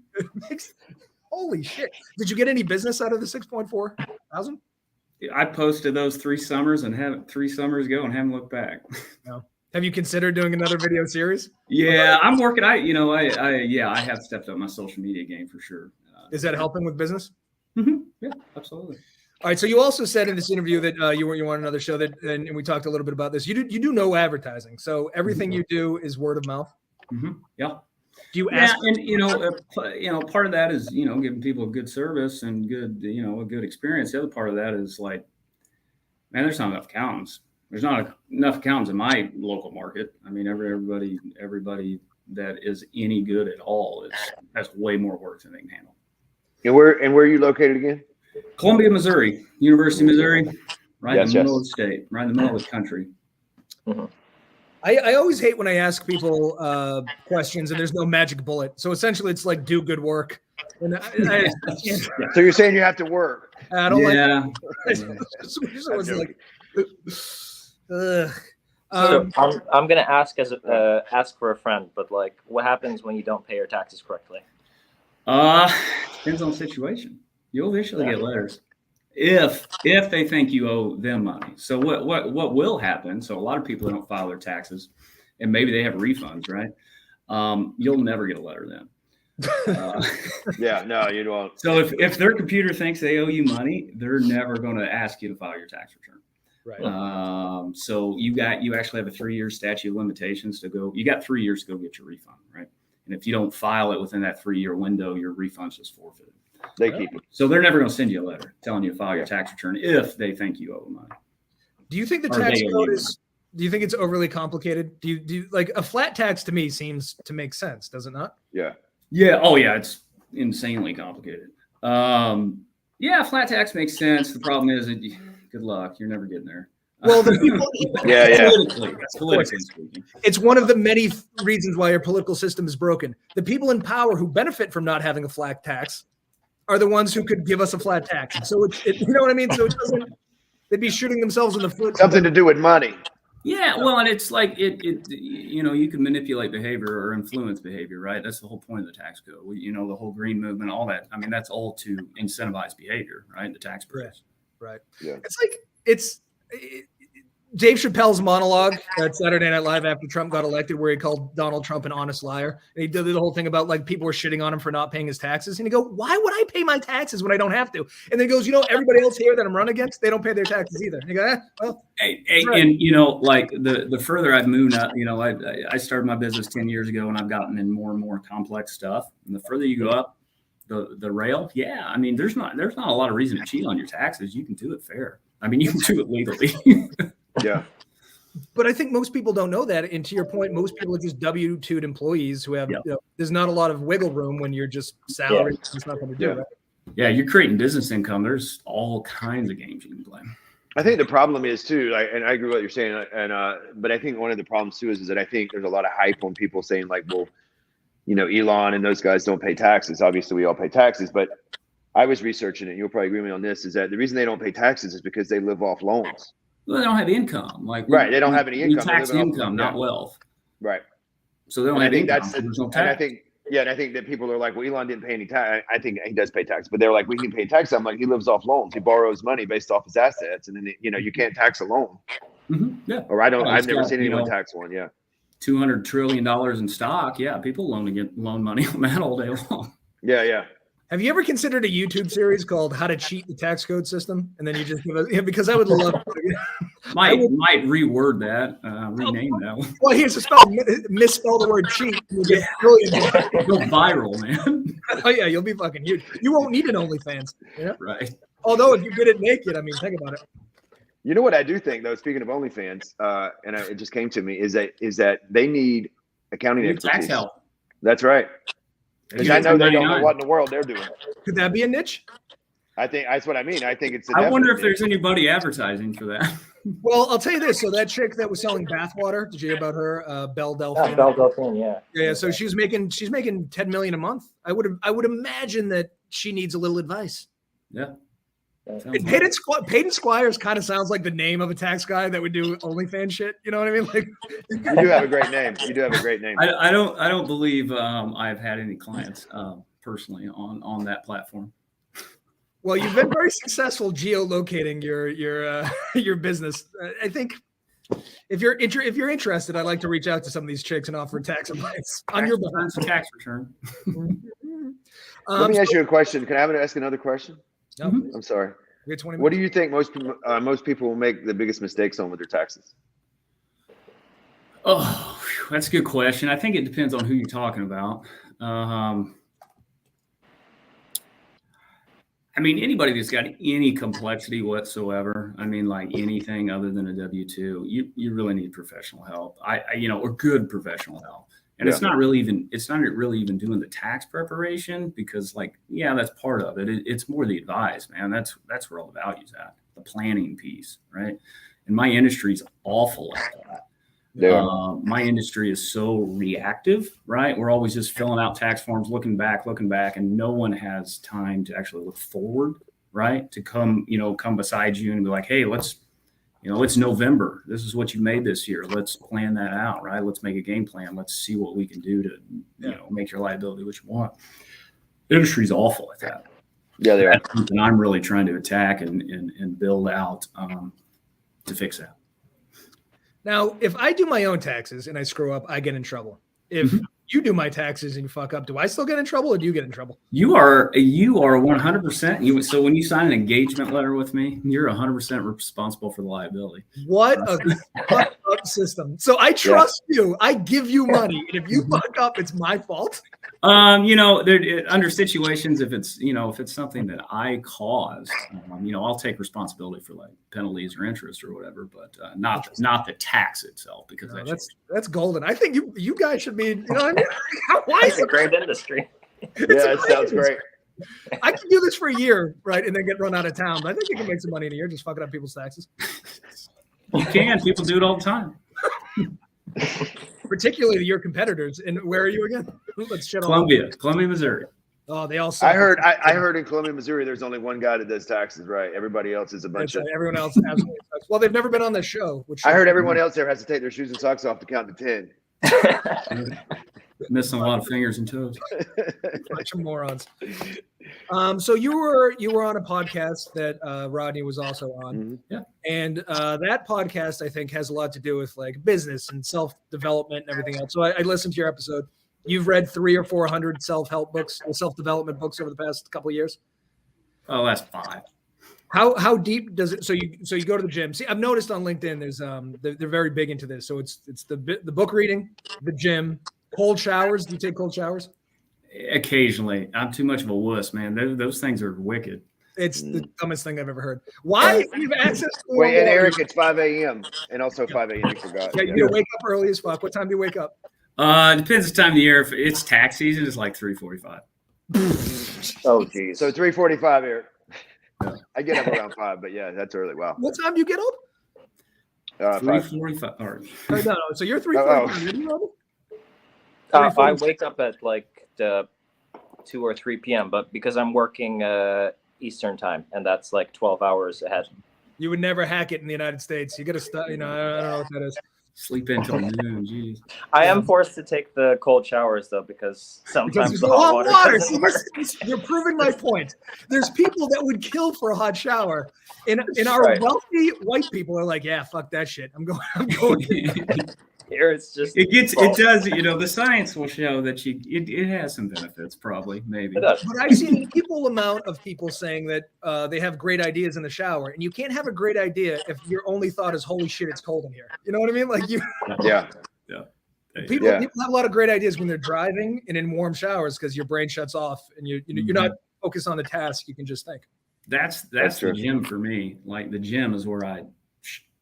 Holy shit! Did you get any business out of the 6.4 thousand? I posted those 3 summers and haven't looked back. No. Have you considered doing another video series? Yeah, I'm working. I have stepped up my social media game for sure. Is that helping with business? Yeah, absolutely. All right. So you also said in this interview that you were on another show that, and we talked a little bit about this. You do no advertising, so everything you do is word of mouth. Yeah. Do you ask? And part of that is giving people a good service and good a good experience. The other part of that is like, man, there's not enough accountants. There's not enough accountants in my local market. I mean, everybody that is any good at all has way more work than they can handle. And where are you located again? Columbia, Missouri, University of Missouri, right in the middle of the state, right in the middle of the country. I always hate when I ask people questions and there's no magic bullet. So essentially, it's like do good work. And So you're saying you have to work? I don't like. So I'm gonna ask ask for a friend, but like, what happens when you don't pay your taxes correctly? Depends on the situation. You'll eventually get letters if they think you owe them money. So what will happen? So a lot of people don't file their taxes, and maybe they have refunds, right? You'll never get a letter then. Yeah, no, you don't. So if their computer thinks they owe you money, they're never going to ask you to file your tax return. Right. So you actually have a 3-year statute of limitations to go. You got 3 years to go get your refund, right? And if you don't file it within that 3-year window, your refund's just forfeited. They keep it. So they're never going to send you a letter telling you to file your tax return if they think you owe them money. Do you think the tax code is? Do you think it's overly complicated? Do you like a flat tax? To me, seems to make sense. Does it not? Yeah. Yeah. Oh, yeah. It's insanely complicated. Yeah, flat tax makes sense. The problem is, good luck. You're never getting there. Well, the people, politically speaking, it's one of the many reasons why our political system is broken. The people in power who benefit from not having a flat tax are the ones who could give us a flat tax. So you know what I mean? So it doesn't. They'd be shooting themselves in the foot. Something to do with money. Yeah, well, and it's like you can manipulate behavior or influence behavior, right? That's the whole point of the tax code. The whole green movement, all that. I mean, that's all to incentivize behavior, right? The tax base. Right. Yeah. It's Dave Chappelle's monologue at Saturday Night Live after Trump got elected, where he called Donald Trump an honest liar. And he did the whole thing about like people were shitting on him for not paying his taxes. And he go, why would I pay my taxes when I don't have to? And then he goes, everybody else here that I'm running against, they don't pay their taxes either. And you go, well. Right. And like the further I've moved up, I started my business 10 years ago and I've gotten in more and more complex stuff. And the further you go up the rail, yeah, I mean, there's not a lot of reason to cheat on your taxes. You can do it fair. I mean, you can do it legally. Yeah. But I think most people don't know that. And to your point, most people are just W-2'd employees who have, there's not a lot of wiggle room when you're just salaried. Yeah. It's nothing to do, right? Yeah, you're creating business income. There's all kinds of games you can play. I think the problem is too, and I agree with what you're saying, but I think one of the problems too is that I think there's a lot of hype on people saying like, well, Elon and those guys don't pay taxes. Obviously, we all pay taxes, but I was researching it. You'll probably agree with me on this. Is that the reason they don't pay taxes is because they live off loans. Well, they don't have income. Right, they don't have any income. We tax income, not wealth. Right. So they don't have income. And I think that people are like, well, Elon didn't pay any tax. I think he does pay tax, but they're like, we can pay tax. I'm like, he lives off loans. He borrows money based off his assets, and then you can't tax a loan. Mm-hmm. Yeah. Or I've never seen anyone tax one. Yeah. $200 trillion in stock. Yeah, people loan money on that all day long. Yeah, yeah. Have you ever considered a YouTube series called "How to Cheat the Tax Code System"? And then you just give us, because I would love. might reword that, rename that one. Well, here's a misspell the word cheat. You'll get go viral, man. Oh yeah, you'll be fucking huge. You won't need an OnlyFans. Yeah. Right. Although if you did it naked, I mean, think about it. You know what I do think though, speaking of OnlyFans, it just came to me is that they need accounting expertise. Tax help. That's right. Because I know they don't know what in the world they're doing. Could that be a niche? I think that's what I mean. I think it's. I wonder if there's anybody advertising for that. Well, I'll tell you this. So that chick that was selling bathwater, did you hear about her? Belle Delphine. Belle Delphine, yeah. Yeah. So she's making $10 million a month. I would imagine that she needs a little advice. Yeah. Padan Squires kind of sounds like the name of a tax guy that would do OnlyFans shit. You know what I mean? Like, you do have a great name. You do have a great name. I don't believe I've had any clients personally on that platform. Well, you've been very successful geolocating your business. I think if you're interested, I'd like to reach out to some of these chicks and offer tax advice on your behalf. Tax return. Let me ask you a question. Can I ask another question? No, Mhm. I'm sorry. we had 20 What minutes. do you think most people will make the biggest mistakes on with their taxes? Oh, that's a good question. I think it depends on who you're talking about. I mean, anybody that's got any complexity whatsoever, I mean, like anything other than a W-2, you really need professional help. Or good professional help. And it's not really even doing the tax preparation because, like, yeah, that's part of it. It's more the advice, man. That's where all the value's at, the planning piece, right? And my industry's awful at that. My industry is so reactive, right? We're always just filling out tax forms, looking back, and no one has time to actually look forward, right? To come beside you and be like, hey, it's November. This is what you made this year. Let's plan that out, right? Let's make a game plan. Let's see what we can do to, make your liability what you want. The industry's awful at that. Yeah, they are. That's something I'm really trying to attack and build out to fix that. Now, if I do my own taxes and I screw up, I get in trouble. If you do my taxes and you fuck up, do I still get in trouble or do you get in trouble? You are 100%. So when you sign an engagement letter with me, you're 100% responsible for the liability. What a fucked up system. So I trust you. I give you money. And if you fuck up, it's my fault. Under situations, if it's something that I caused, I'll take responsibility for like penalties or interest or whatever, but not the tax itself because that's golden. I think you guys should be. Why is It's a great industry. It sounds great. I can do this for a year, right, and then get run out of town. But I think you can make some money in a year just fucking up people's taxes. You can. People do it all the time. Particularly your competitors. And where are you again? Let's shut Columbia, Missouri. Oh, they all suck. I heard in Columbia, Missouri, there's only one guy that does taxes right. Everybody else is a bunch of. Everyone else absolutely sucks. Well, they've never been on the show. Which I heard everyone else there has to take their shoes and socks off to count to 10. Missing a lot of fingers and toes. Bunch of morons. So you were on a podcast that Rodney was also on. Mm-hmm. Yeah. And that podcast, I think, has a lot to do with like business and self-development and everything else. So I listened to your episode. You've read 300 or 400 self-help books, self-development books over the past couple of years. Oh, that's 5. How deep does it? So you go to the gym. See, I've noticed on LinkedIn, there's they're very big into this. So it's the book reading, the gym, cold showers. Do you take cold showers? Occasionally. I'm too much of a wuss, man. Those things are wicked. It's the dumbest thing I've ever heard. Why do you have access to Wait, and Eric, it's 5 a.m. and also 5 a.m. You forgot. Yeah, you wake up early as fuck. What time do you wake up? Depends the time of the year. If it's tax season, it's like 3:45. Oh, geez. So 3:45, Eric. I get up around 5, but yeah, that's early. Wow. What time do you get up? 3:45. No. So you're 3:45. I wake up at like 2 or 3 p.m. But because I'm working Eastern time, and that's like 12 hours ahead. You would never hack it in the United States. You got to stop. I don't know what that is. Sleep until noon. Jeez. I am forced to take the cold showers though because sometimes Because the hot water See, doesn't work. you're proving my point. There's people that would kill for a hot shower, and our Right. wealthy white people are like, yeah, fuck that shit. I'm going. Here it's just It does. The science will show that it has some benefits, probably, maybe. It does. But I've seen an equal amount of people saying that they have great ideas in the shower, and you can't have a great idea if your only thought is, "Holy shit, it's cold in here." You know what I mean? Like you. Yeah. People have a lot of great ideas when they're driving and in warm showers because your brain shuts off and you're not focused on the task. You can just think. That's the gym for me. Like the gym is where I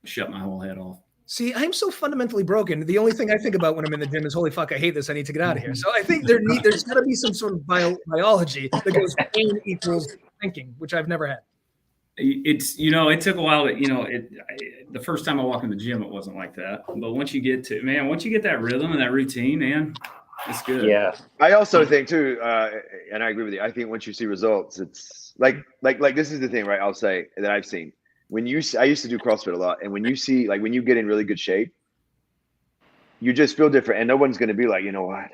shut my whole head off. See, I'm so fundamentally broken. The only thing I think about when I'm in the gym is, holy fuck, I hate this. I need to get out of here. So I think there's got to be some sort of biology that goes pain equals thinking, which I've never had. It took a while the first time I walked in the gym, it wasn't like that. But once you get that rhythm and that routine, man, it's good. Yeah. I also think too, and I agree with you. I think once you see results, it's like this is the thing, right? I'll say that I've seen. I used to do CrossFit a lot, and when you see, like, when you get in really good shape, you just feel different, and no one's going to be like, you know what,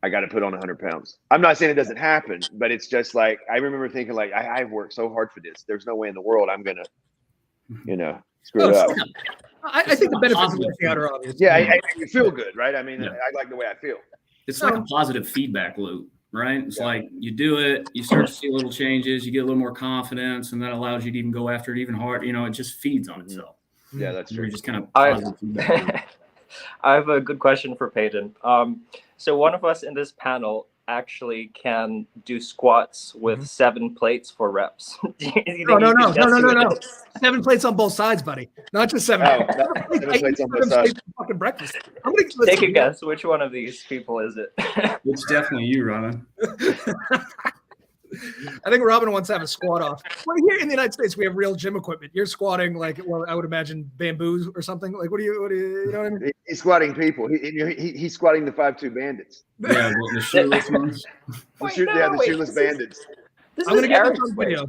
I got to put on 100 pounds. I'm not saying it doesn't happen, but it's just like, I remember thinking like, I've worked so hard for this. There's no way in the world I'm going to, screw it up. I think the benefits of working out are obvious. Yeah, you feel good, right? I mean, I like the way I feel. It's like a positive feedback loop. right? It's like you do it, you start to see little changes, you get a little more confidence, and that allows you to even go after it even harder. You know, it just feeds on itself. Yeah, that's true. You're just kind of positive feedback. I have a good question for Padan. So one of us in this panel actually can do squats with 7 plates for reps. No. 7 plates on both sides, buddy. Not just 7. Oh, 7 plates on both sides. Fucking breakfast. Take a guess. Which one of these people is it? It's definitely you, Robin. I think Robin wants to have a squat off. Well, here in the United States, we have real gym equipment. You're squatting like, well, I would imagine bamboo or something. Like, what do you know what I mean? He's squatting people. He's squatting the 5'2" bandits. Yeah, the shoeless ones. The shoeless bandits. I'm gonna get this on video.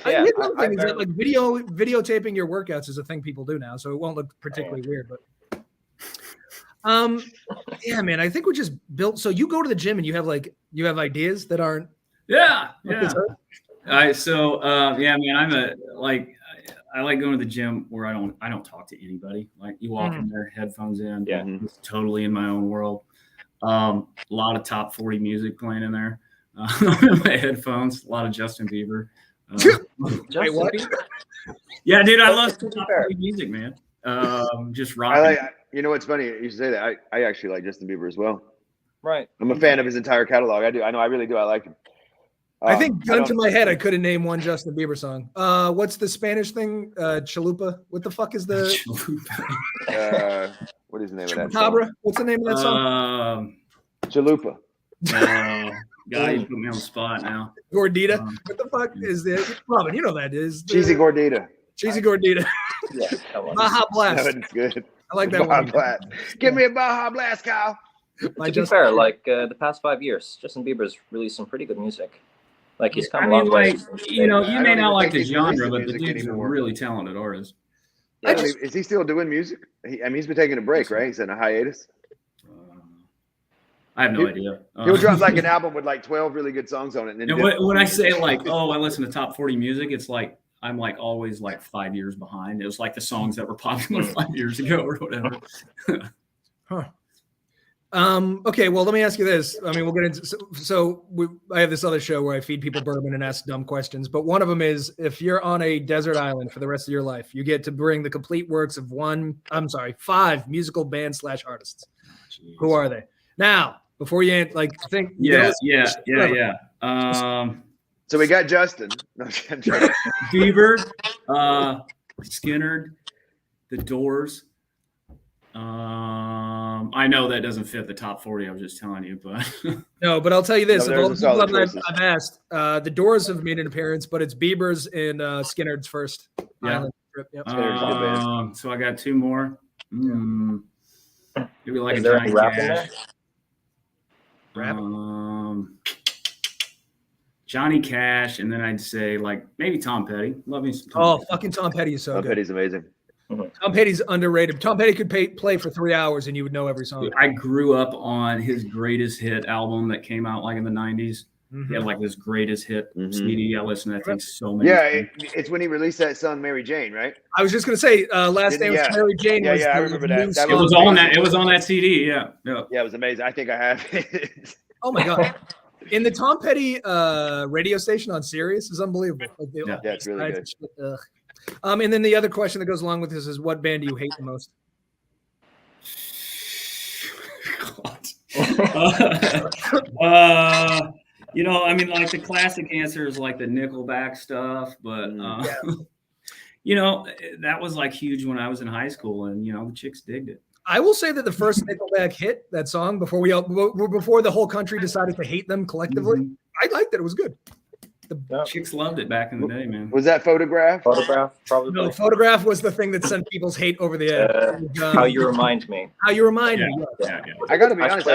Yeah, Like videotaping your workouts is a thing people do now, so it won't look particularly weird. But yeah, man, I think we just built. So you go to the gym and you have ideas that aren't. Yeah. Man, I like going to the gym where I don't talk to anybody. Like you walk in there, headphones in, just totally in my own world. A lot of top 40 music playing in there. My headphones, a lot of Justin Bieber. Wait, what? Yeah, dude, I love top 40 music, man. Just rocking. You know what's funny? You should say that. I actually like Justin Bieber as well. Right. I'm a fan of his entire catalog. I do. I know. I really do. I like him. I think gun to my head, I couldn't name one Justin Bieber song. What's the Spanish thing? Chalupa. What the fuck is the? What is the name of that song? What's the name of that song? Chalupa. God, you put me on the spot now. Gordita. What the fuck is the? Robin, you know that is Cheesy Gordita. Cheesy Gordita. Yeah, Baja Blast. That's good. I like that Baja one. Blast. Give me a Baja Blast, Kyle. To be fair, like the past 5 years, Justin Bieber's released some pretty good music. Like he's come a long way. You know, you may not like the genre, but the dude's a really talented artist. Is he still doing music? He's been taking a break, right? He's in a hiatus. I have no idea. He'll drop like an album with like 12 really good songs on it. And then when I say like, oh, I listen to top 40 music, it's like I'm like always like 5 years behind. It was like the songs that were popular 5 years ago or whatever. Huh. Okay, well, let me ask you this. I mean, we'll get into I have this other show where I feed people bourbon and ask dumb questions, but one of them is if you're on a desert island for the rest of your life, you get to bring the complete works of 5 musical bands / artists. Jeez. Who are they? Now, before you think yeah. So we got Justin. No, Bieber, Skinner, The Doors. I know that doesn't fit the top 40. I was just telling you, but no. But I'll tell you this: no, of all the people I've asked, the Doors have made an appearance, but it's Bieber's and Skinner's first island trip. Yep. So I got 2 more. Maybe like Is a there Johnny rap in Cash. Rap? Johnny Cash, and then I'd say like maybe Tom Petty. Love me some Tom Petty. Fucking Tom Petty is so Tom good. Petty's amazing. Tom Petty's underrated. Tom Petty could play for 3 hours and you would know every song. I grew up on his greatest hit album that came out like in the 90s. He had like this greatest hit CD. I listened to that thing so many times. It's when he released that song Mary Jane, right? I was just gonna say Last Dance with Mary Jane. Yeah, I remember that. It was on that. It was on that CD. Yeah, it was amazing. I think I have it. Oh my god! In the Tom Petty radio station on Sirius is unbelievable. Yeah, it's really good. And then the other question that goes along with this is, what band do you hate the most? You know, I mean, like the classic answer is like the Nickelback stuff, but you know, that was like huge when I was in high school, and you know, the chicks digged it. I will say that the first Nickelback hit, that song, before the whole country decided to hate them collectively, I liked it. It was good. The chicks loved it back in the day, man. Was that Photograph? Photograph, probably. No, Photograph was the thing that sent people's hate over the edge. How You Remind Me. How You Remind Me. Yeah. I got to be honest.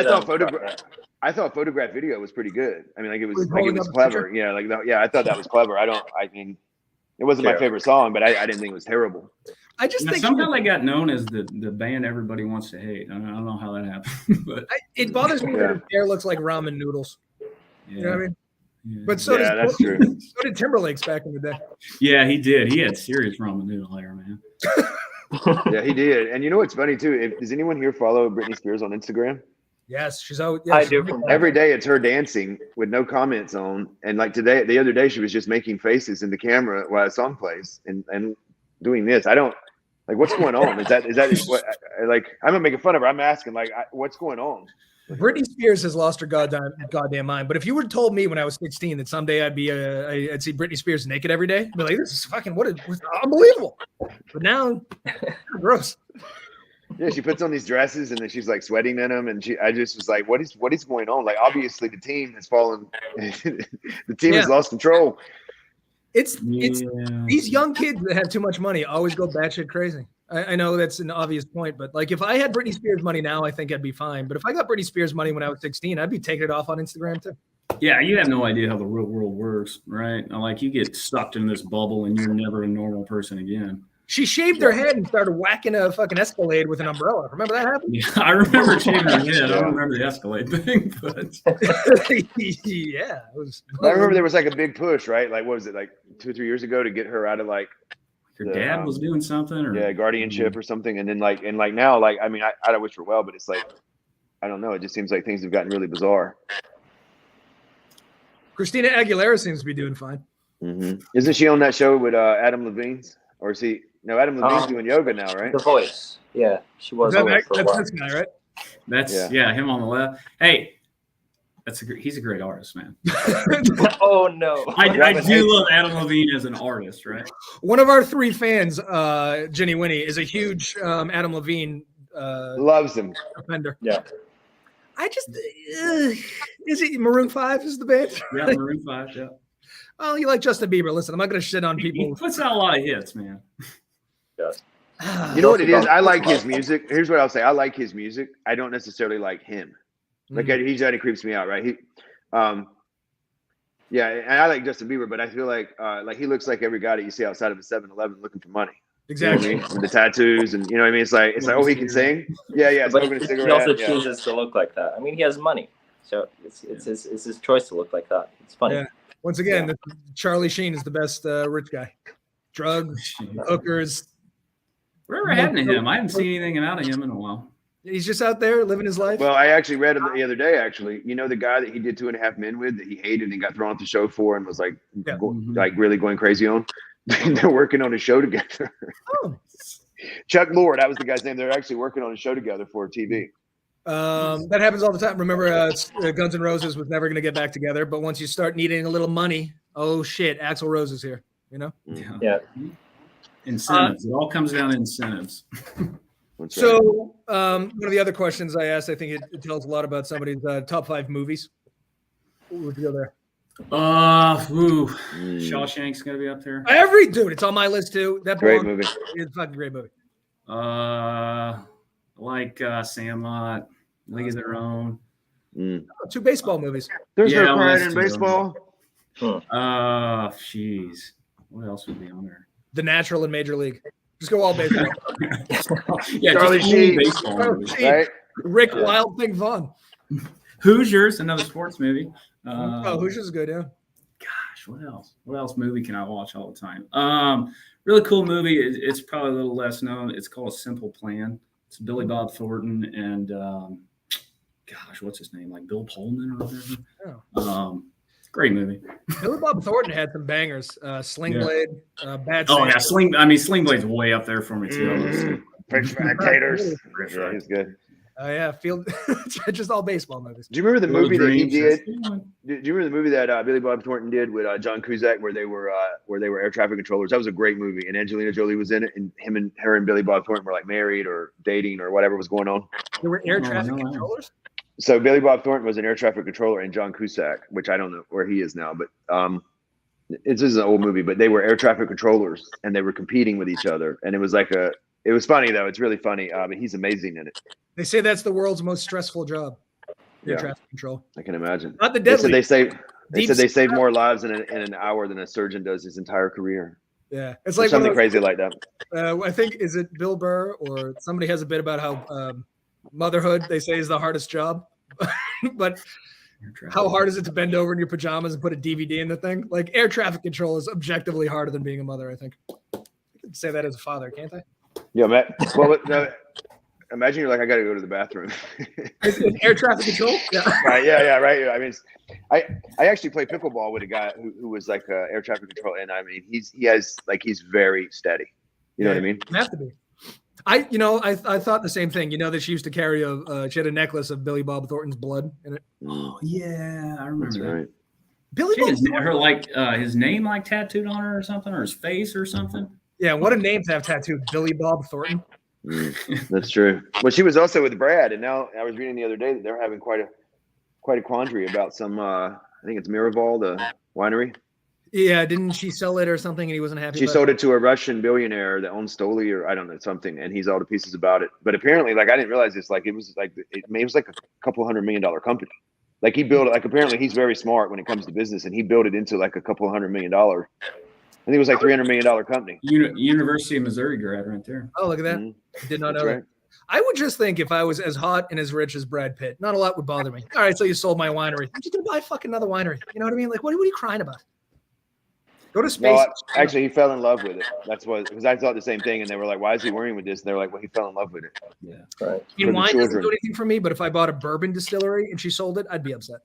I thought Photograph video was pretty good. I mean, like it was clever. Yeah, I thought that was clever. I mean, it wasn't my favorite song, but I didn't think it was terrible. I just think somehow they got known as the band everybody wants to hate. I don't know how that happened, but it bothers me that his hair looks like ramen noodles. Yeah. You know what I mean? Yeah. But that's true. So did Timberlake's back in the day. Yeah, he did. He had serious ramen noodle hair, man. Yeah, he did. And you know what's funny too? Does anyone here follow Britney Spears on Instagram? Yes, she's out. Yeah, I she's do really from good. Every day it's her dancing with no comments on. And like the other day, she was just making faces in the camera while a song plays and doing this. I don't like what's going on. Is that what like I'm not making fun of her. I'm asking like what's going on? Britney Spears has lost her goddamn mind. But if you would have told me when I was 16 that someday I'd see Britney Spears naked every day, I'd be like, this is fucking what's unbelievable. But now, gross. Yeah, she puts on these dresses and then she's like sweating in them, and I just was like, what is going on? Like obviously the team has fallen, the team has lost control. It's these young kids that have too much money always go batshit crazy. I know that's an obvious point, but like if I had Britney Spears money now, I think I'd be fine. But if I got Britney Spears money when I was 16, I'd be taking it off on Instagram too. Yeah, you have no idea how the real world works, right? Like you get sucked in this bubble and you're never a normal person again. She shaved her head and started whacking a fucking Escalade with an umbrella. Remember that happened? Yeah, I remember shaving her head. I don't remember the Escalade thing, but yeah. I remember there was like a big push, right? Like what was it, like 2 or 3 years ago to get her out of like her dad was doing something, or guardianship or something, and then like now, like I mean, I don't wish her well, but it's like I don't know. It just seems like things have gotten really bizarre. Christina Aguilera seems to be doing fine. Mm-hmm. Isn't she on that show with Adam Levine's? Or is he? No, Adam Levine's doing yoga now, right? The Voice. Yeah, she was. That's this guy, right? That's him on the left. Hey, he's a great artist, man. Oh no, I do love Adam Levine as an artist, right? One of our 3 fans, Jenny Winnie, is a huge Adam Levine loves him. offender. Yeah. I just is it Maroon 5 is the band? Yeah, Maroon 5. Yeah. Oh, you like Justin Bieber? Listen, I'm not going to shit on He people. puts out a lot of hits, man. Yes. You know what it is? I like his music. Here's what I'll say. I like his music. I don't necessarily like him. Like he creeps me out, right? And I like Justin Bieber, but I feel like he looks like every guy that you see outside of a 7-Eleven looking for money. Exactly. You know what I mean? With the tattoos and you know what I mean? It's like oh, he can sing. Yeah. But Smoking a cigarette. he also chooses to look like that. I mean, he has money, so it's his choice to look like that. It's funny. Yeah. Once again, Charlie Sheen is the best rich guy. Drugs, hookers. Whatever happened to him? I haven't seen anything out of him in a while. He's just out there living his life. Well, I actually read it the other day. Actually, you know the guy that he did 2.5 Men with that he hated and got thrown off the show for and was like really going crazy on. They're working on a show together. Oh. Chuck Lorre, that was the guy's name. They're actually working on a show together for TV. That happens all the time. Remember, Guns N' Roses was never going to get back together, but once you start needing a little money, oh shit, Axl Rose is here. You know? Yeah. Incentives. It all comes down to incentives. So one of the other questions I asked, I think it tells a lot about somebody's top 5 movies. What would you go there? Shawshank's gonna be up there. Dude, it's on my list too. That great movie. It's a fucking great movie. Like Sandlot, League of Their Own. 2 baseball movies. There's no crying in baseball. Jeez. What else would be on there? The Natural and Major League. Just go all baseball. Yeah, Charlie Sheen, baseball. Right? Rick Wild Thing Vaughn. Hoosiers, another sports movie. Hoosiers is good, yeah. Gosh, what else? What else movie can I watch all the time? Really cool movie. It's probably a little less known. It's called A Simple Plan. It's Billy Bob Thornton and gosh, what's his name? Like Bill Pullman or whatever. Oh. Great movie. Billy Bob Thornton had some bangers. Sling Blade, Bad Oh yeah, Santa. Sling Blade's way up there for me too. French fried taters. Yeah, he's good. Oh yeah, just all baseball movies. Do you remember the movie that he did? Do you remember the movie that Billy Bob Thornton did with John Cusack, where they were air traffic controllers? That was a great movie, and Angelina Jolie was in it, and her and Billy Bob Thornton were like married or dating or whatever was going on. There were air traffic controllers. So Billy Bob Thornton was an air traffic controller, and John Cusack, which I don't know where he is now, but this is an old movie, but they were air traffic controllers, and they were competing with each other, and it was like it was funny though. It's really funny, but he's amazing in it. They say that's the world's most stressful job. Air traffic control. I can imagine. Not the deadly. They said they save more lives in an hour than a surgeon does his entire career. Yeah, it's or like something crazy like that. I think is it Bill Burr or somebody has a bit about how motherhood they say is the hardest job, but how hard is it to bend over in your pajamas and put a DVD in the thing? Like air traffic control is objectively harder than being a mother. I think I can say that as a father, can't I? Yeah, Matt. Well, Imagine you're like, I got to go to the bathroom. Air traffic control. Yeah. Right, yeah, right. I mean, I actually played pickleball with a guy who was like air traffic control, and I mean, he's very steady. You know what I mean? You have to be. I thought the same thing. You know that she used to carry she had a necklace of Billy Bob Thornton's blood in it. Oh yeah, I remember That's that. right. Billy Bob Her his name like tattooed on her or something, or his face or something. Yeah, what a name to have tattooed, Billy Bob Thornton. That's true. Well, she was also with Brad, and now I was reading the other day that they're having quite a quandary about some. I think it's Miraval, the winery. Yeah, didn't she sell it or something, and he wasn't happy? She sold it to a Russian billionaire that owns Stoli, or I don't know, something, and he's all to pieces about it. But apparently, like, I didn't realize this. Like, it was like a couple $100 million company. Like, he built it. Like, apparently, he's very smart when it comes to business, and he built it into like a couple $100 million. I think it was like $300 million company. University of Missouri grad right there. Oh, look at that! Mm-hmm. Did not know that. I would just think if I was as hot and as rich as Brad Pitt, not a lot would bother me. All right, so you sold my winery. I'm just gonna buy fucking another winery. You know what I mean? Like, what are you crying about? Go to space. No, actually, he fell in love with it. That's what, because I thought the same thing, and they were like, "Why is he worrying with this?" And they were like, "Well, he fell in love with it." Yeah, Right. I mean, wine doesn't do anything for me, but if I bought a bourbon distillery and she sold it, I'd be upset.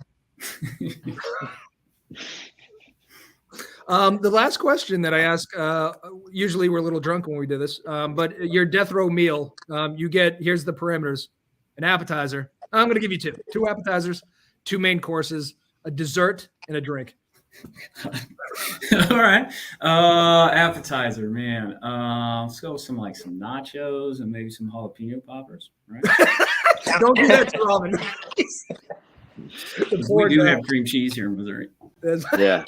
The last question that I ask, usually we're a little drunk when we do this, but your death row meal, here's the parameters: an appetizer. I'm going to give you two appetizers, 2 main courses, a dessert, and a drink. All right. Appetizer, man. Let's go with some nachos and maybe some jalapeno poppers. Right? Don't do that to Robin. We do have cream cheese here in Missouri. Yeah.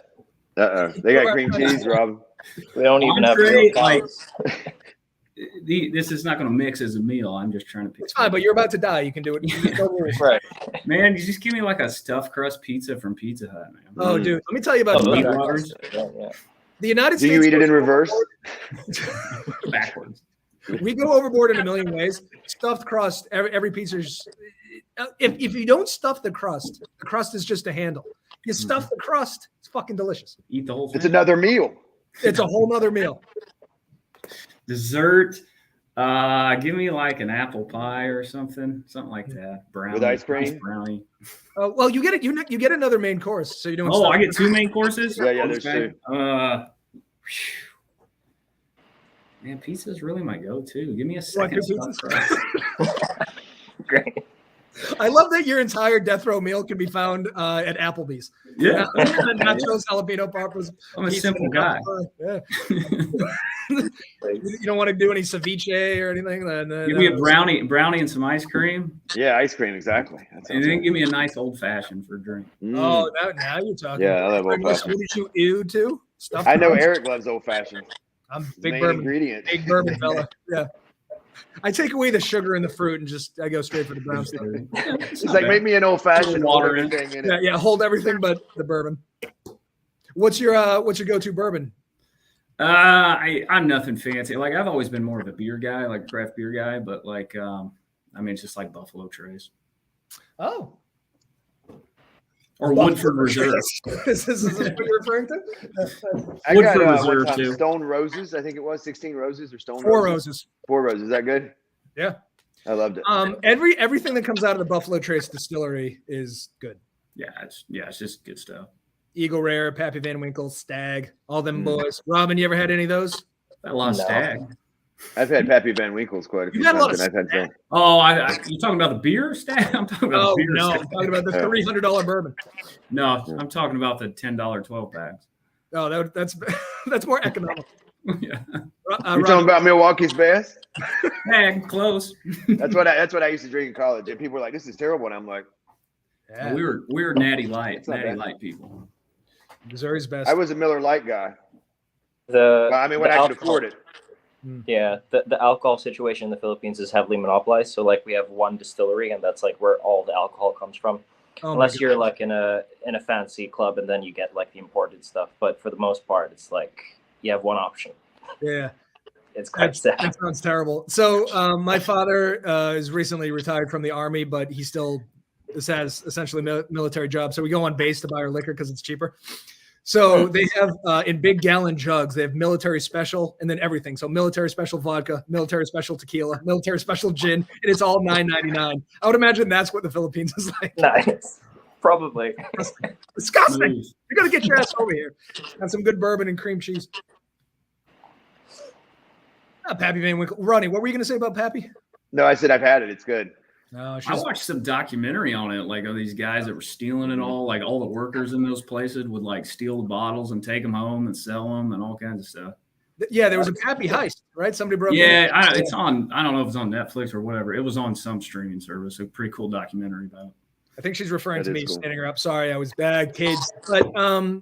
They got cream cheese, Rob. We don't even have this is not going to mix as a meal. I'm just trying to pick. It's fine, but you're about to die. You can do it. Right. Man, you just give me like a stuffed crust pizza from Pizza Hut, man. Oh, dude, let me tell you about the United States. Do you eat it in reverse? Backwards. We go overboard in a million ways. Stuffed crust, every pizza's. If you don't stuff the crust is just a handle. You stuff the crust, it's fucking delicious. Eat the whole thing. It's another meal. It's a whole nother meal. Dessert. Give me like an apple pie or something like that. Brownie with ice cream. Nice brownie. Well, you get another main course, so you don't. Oh, I get 2 main courses. Yeah, there's 2. Man, pizza is really my go-to. Give me a second. Great. I love that your entire death row meal can be found at Applebee's. Yeah. Nachos, jalapeno poppers. I'm a simple guy. Yeah. You don't want to do any ceviche or anything? Give me a brownie and some ice cream. Yeah, ice cream, exactly. And then give me a nice old-fashioned for a drink. Oh, now you're talking. Yeah, I love old-fashioned. What did you ew to? Stuff. I know Eric loves old-fashioned. I'm big bourbon ingredient. Big bourbon fella. Yeah. I take away the sugar and the fruit and I go straight for the brown stuff. It's like, make me an old-fashioned water in it. Yeah, hold everything but the bourbon. What's your go-to bourbon? I'm nothing fancy. Like, I've always been more of a beer guy, like craft beer guy, but like it's just like Buffalo Trace. Oh. Or Woodford Reserve. This is what you're referring to? I Woodford got Reserve too. Stone Roses, I think it was 16 Roses or Stone 4 Roses. Roses. 4 Roses. Is that good? Yeah. I loved it. Everything that comes out of the Buffalo Trace distillery is good. Yeah, it's just good stuff. Eagle Rare, Pappy Van Winkle, Stag, all them boys. Robin, you ever had any of those? I lost Stag. I've had Pappy Van Winkle's quite a few times. I've had some. Oh, you talking about the beer Stag? I'm talking about the beer no, Stag. I'm talking about the $300 bourbon. No, I'm talking about the $10 12 packs. Oh, that's more economical. Yeah. You're talking about Milwaukee's Best? Hey, close. That's what I used to drink in college, and people were like, "This is terrible," and I'm like, yeah. We were Natty Light bad. Light people. Missouri's Best. I was a Miller Lite guy. When I could afford it. Yeah, the alcohol situation in the Philippines is heavily monopolized. So like we have one distillery, and that's like where all the alcohol comes from. Unless you're like in a fancy club, and then you get like the imported stuff. But for the most part, it's like you have one option. Yeah. It's quite sad. That sounds terrible. So my father is recently retired from the Army, but he still has essentially military job. So we go on base to buy our liquor because it's cheaper. So they have in big gallon jugs, they have military special and then everything. So military special vodka, military special tequila, military special gin, and it's all $9.99. I would imagine that's what the Philippines is like. Nice. Probably. Disgusting. You're gonna get your ass over here. Have some good bourbon and cream cheese. Pappy Van Winkle. Ronnie, what were you gonna say about Pappy? No, I said I've had it. It's good. No, I watched some documentary on it, like of these guys that were stealing it all. Like all the workers in those places would like steal the bottles and take them home and sell them and all kinds of stuff. Yeah, there was a Pappy heist, right? Somebody broke. Yeah, it's on. I don't know if it's on Netflix or whatever. It was on some streaming service. A pretty cool documentary about it. I think she's referring That to me is cool. standing her up. Sorry, I was bad, kids. But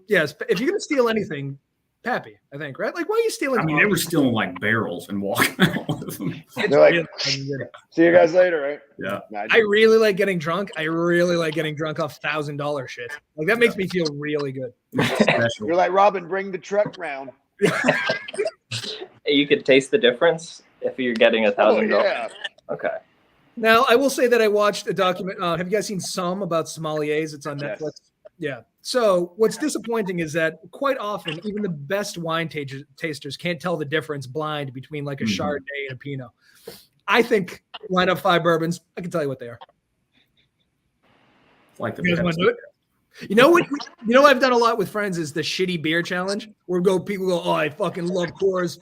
yes, if you're gonna steal anything, Pappy, I think, right? Like, why are you stealing? I mean, they were stealing like barrels and walking out with them. They're like, see you guys later, right? Yeah. I really like getting drunk. I really like getting drunk off $1,000 shit. Like that makes me feel really good. Special. You're like, Robin, bring the truck round. You could taste the difference if you're getting $1,000. Yeah. Okay. Now, I will say that I watched a document. Have you guys seen Some about sommeliers? It's on Netflix. Yes. Yeah. So what's disappointing is that quite often, even the best wine tasters can't tell the difference blind between like a Chardonnay and a Pinot. I think line up 5 bourbons. I can tell you what they are. Like the You guys want to do it? You know what? You know what I've done a lot with friends is the shitty beer challenge, where people go, "Oh, I fucking love Coors.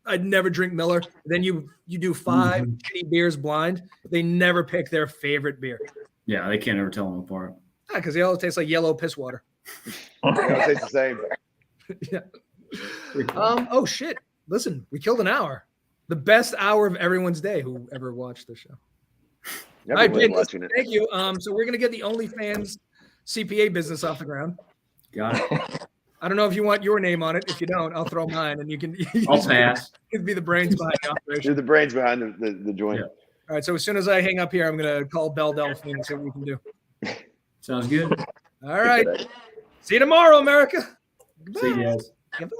I'd never drink Miller." Then you do 5 shitty beers blind. They never pick their favorite beer. Yeah, they can't ever tell them apart. Because they all taste like yellow piss water. They all taste the same. Yeah. Oh shit! Listen, we killed an hour. The best hour of everyone's day. Who ever watched the show? Never All right, really Pete, watching it. thank you. So we're gonna get the OnlyFans CPA business off the ground. Got it. I don't know if you want your name on it. If you don't, I'll throw mine, and you can. I'll pass. You can be the brains behind the operation. You're the brains behind the joint. Yeah. All right. So as soon as I hang up here, I'm gonna call Belle Delphine and see what we can do. Sounds good. All right. See you tomorrow, America. See you guys. Goodbye.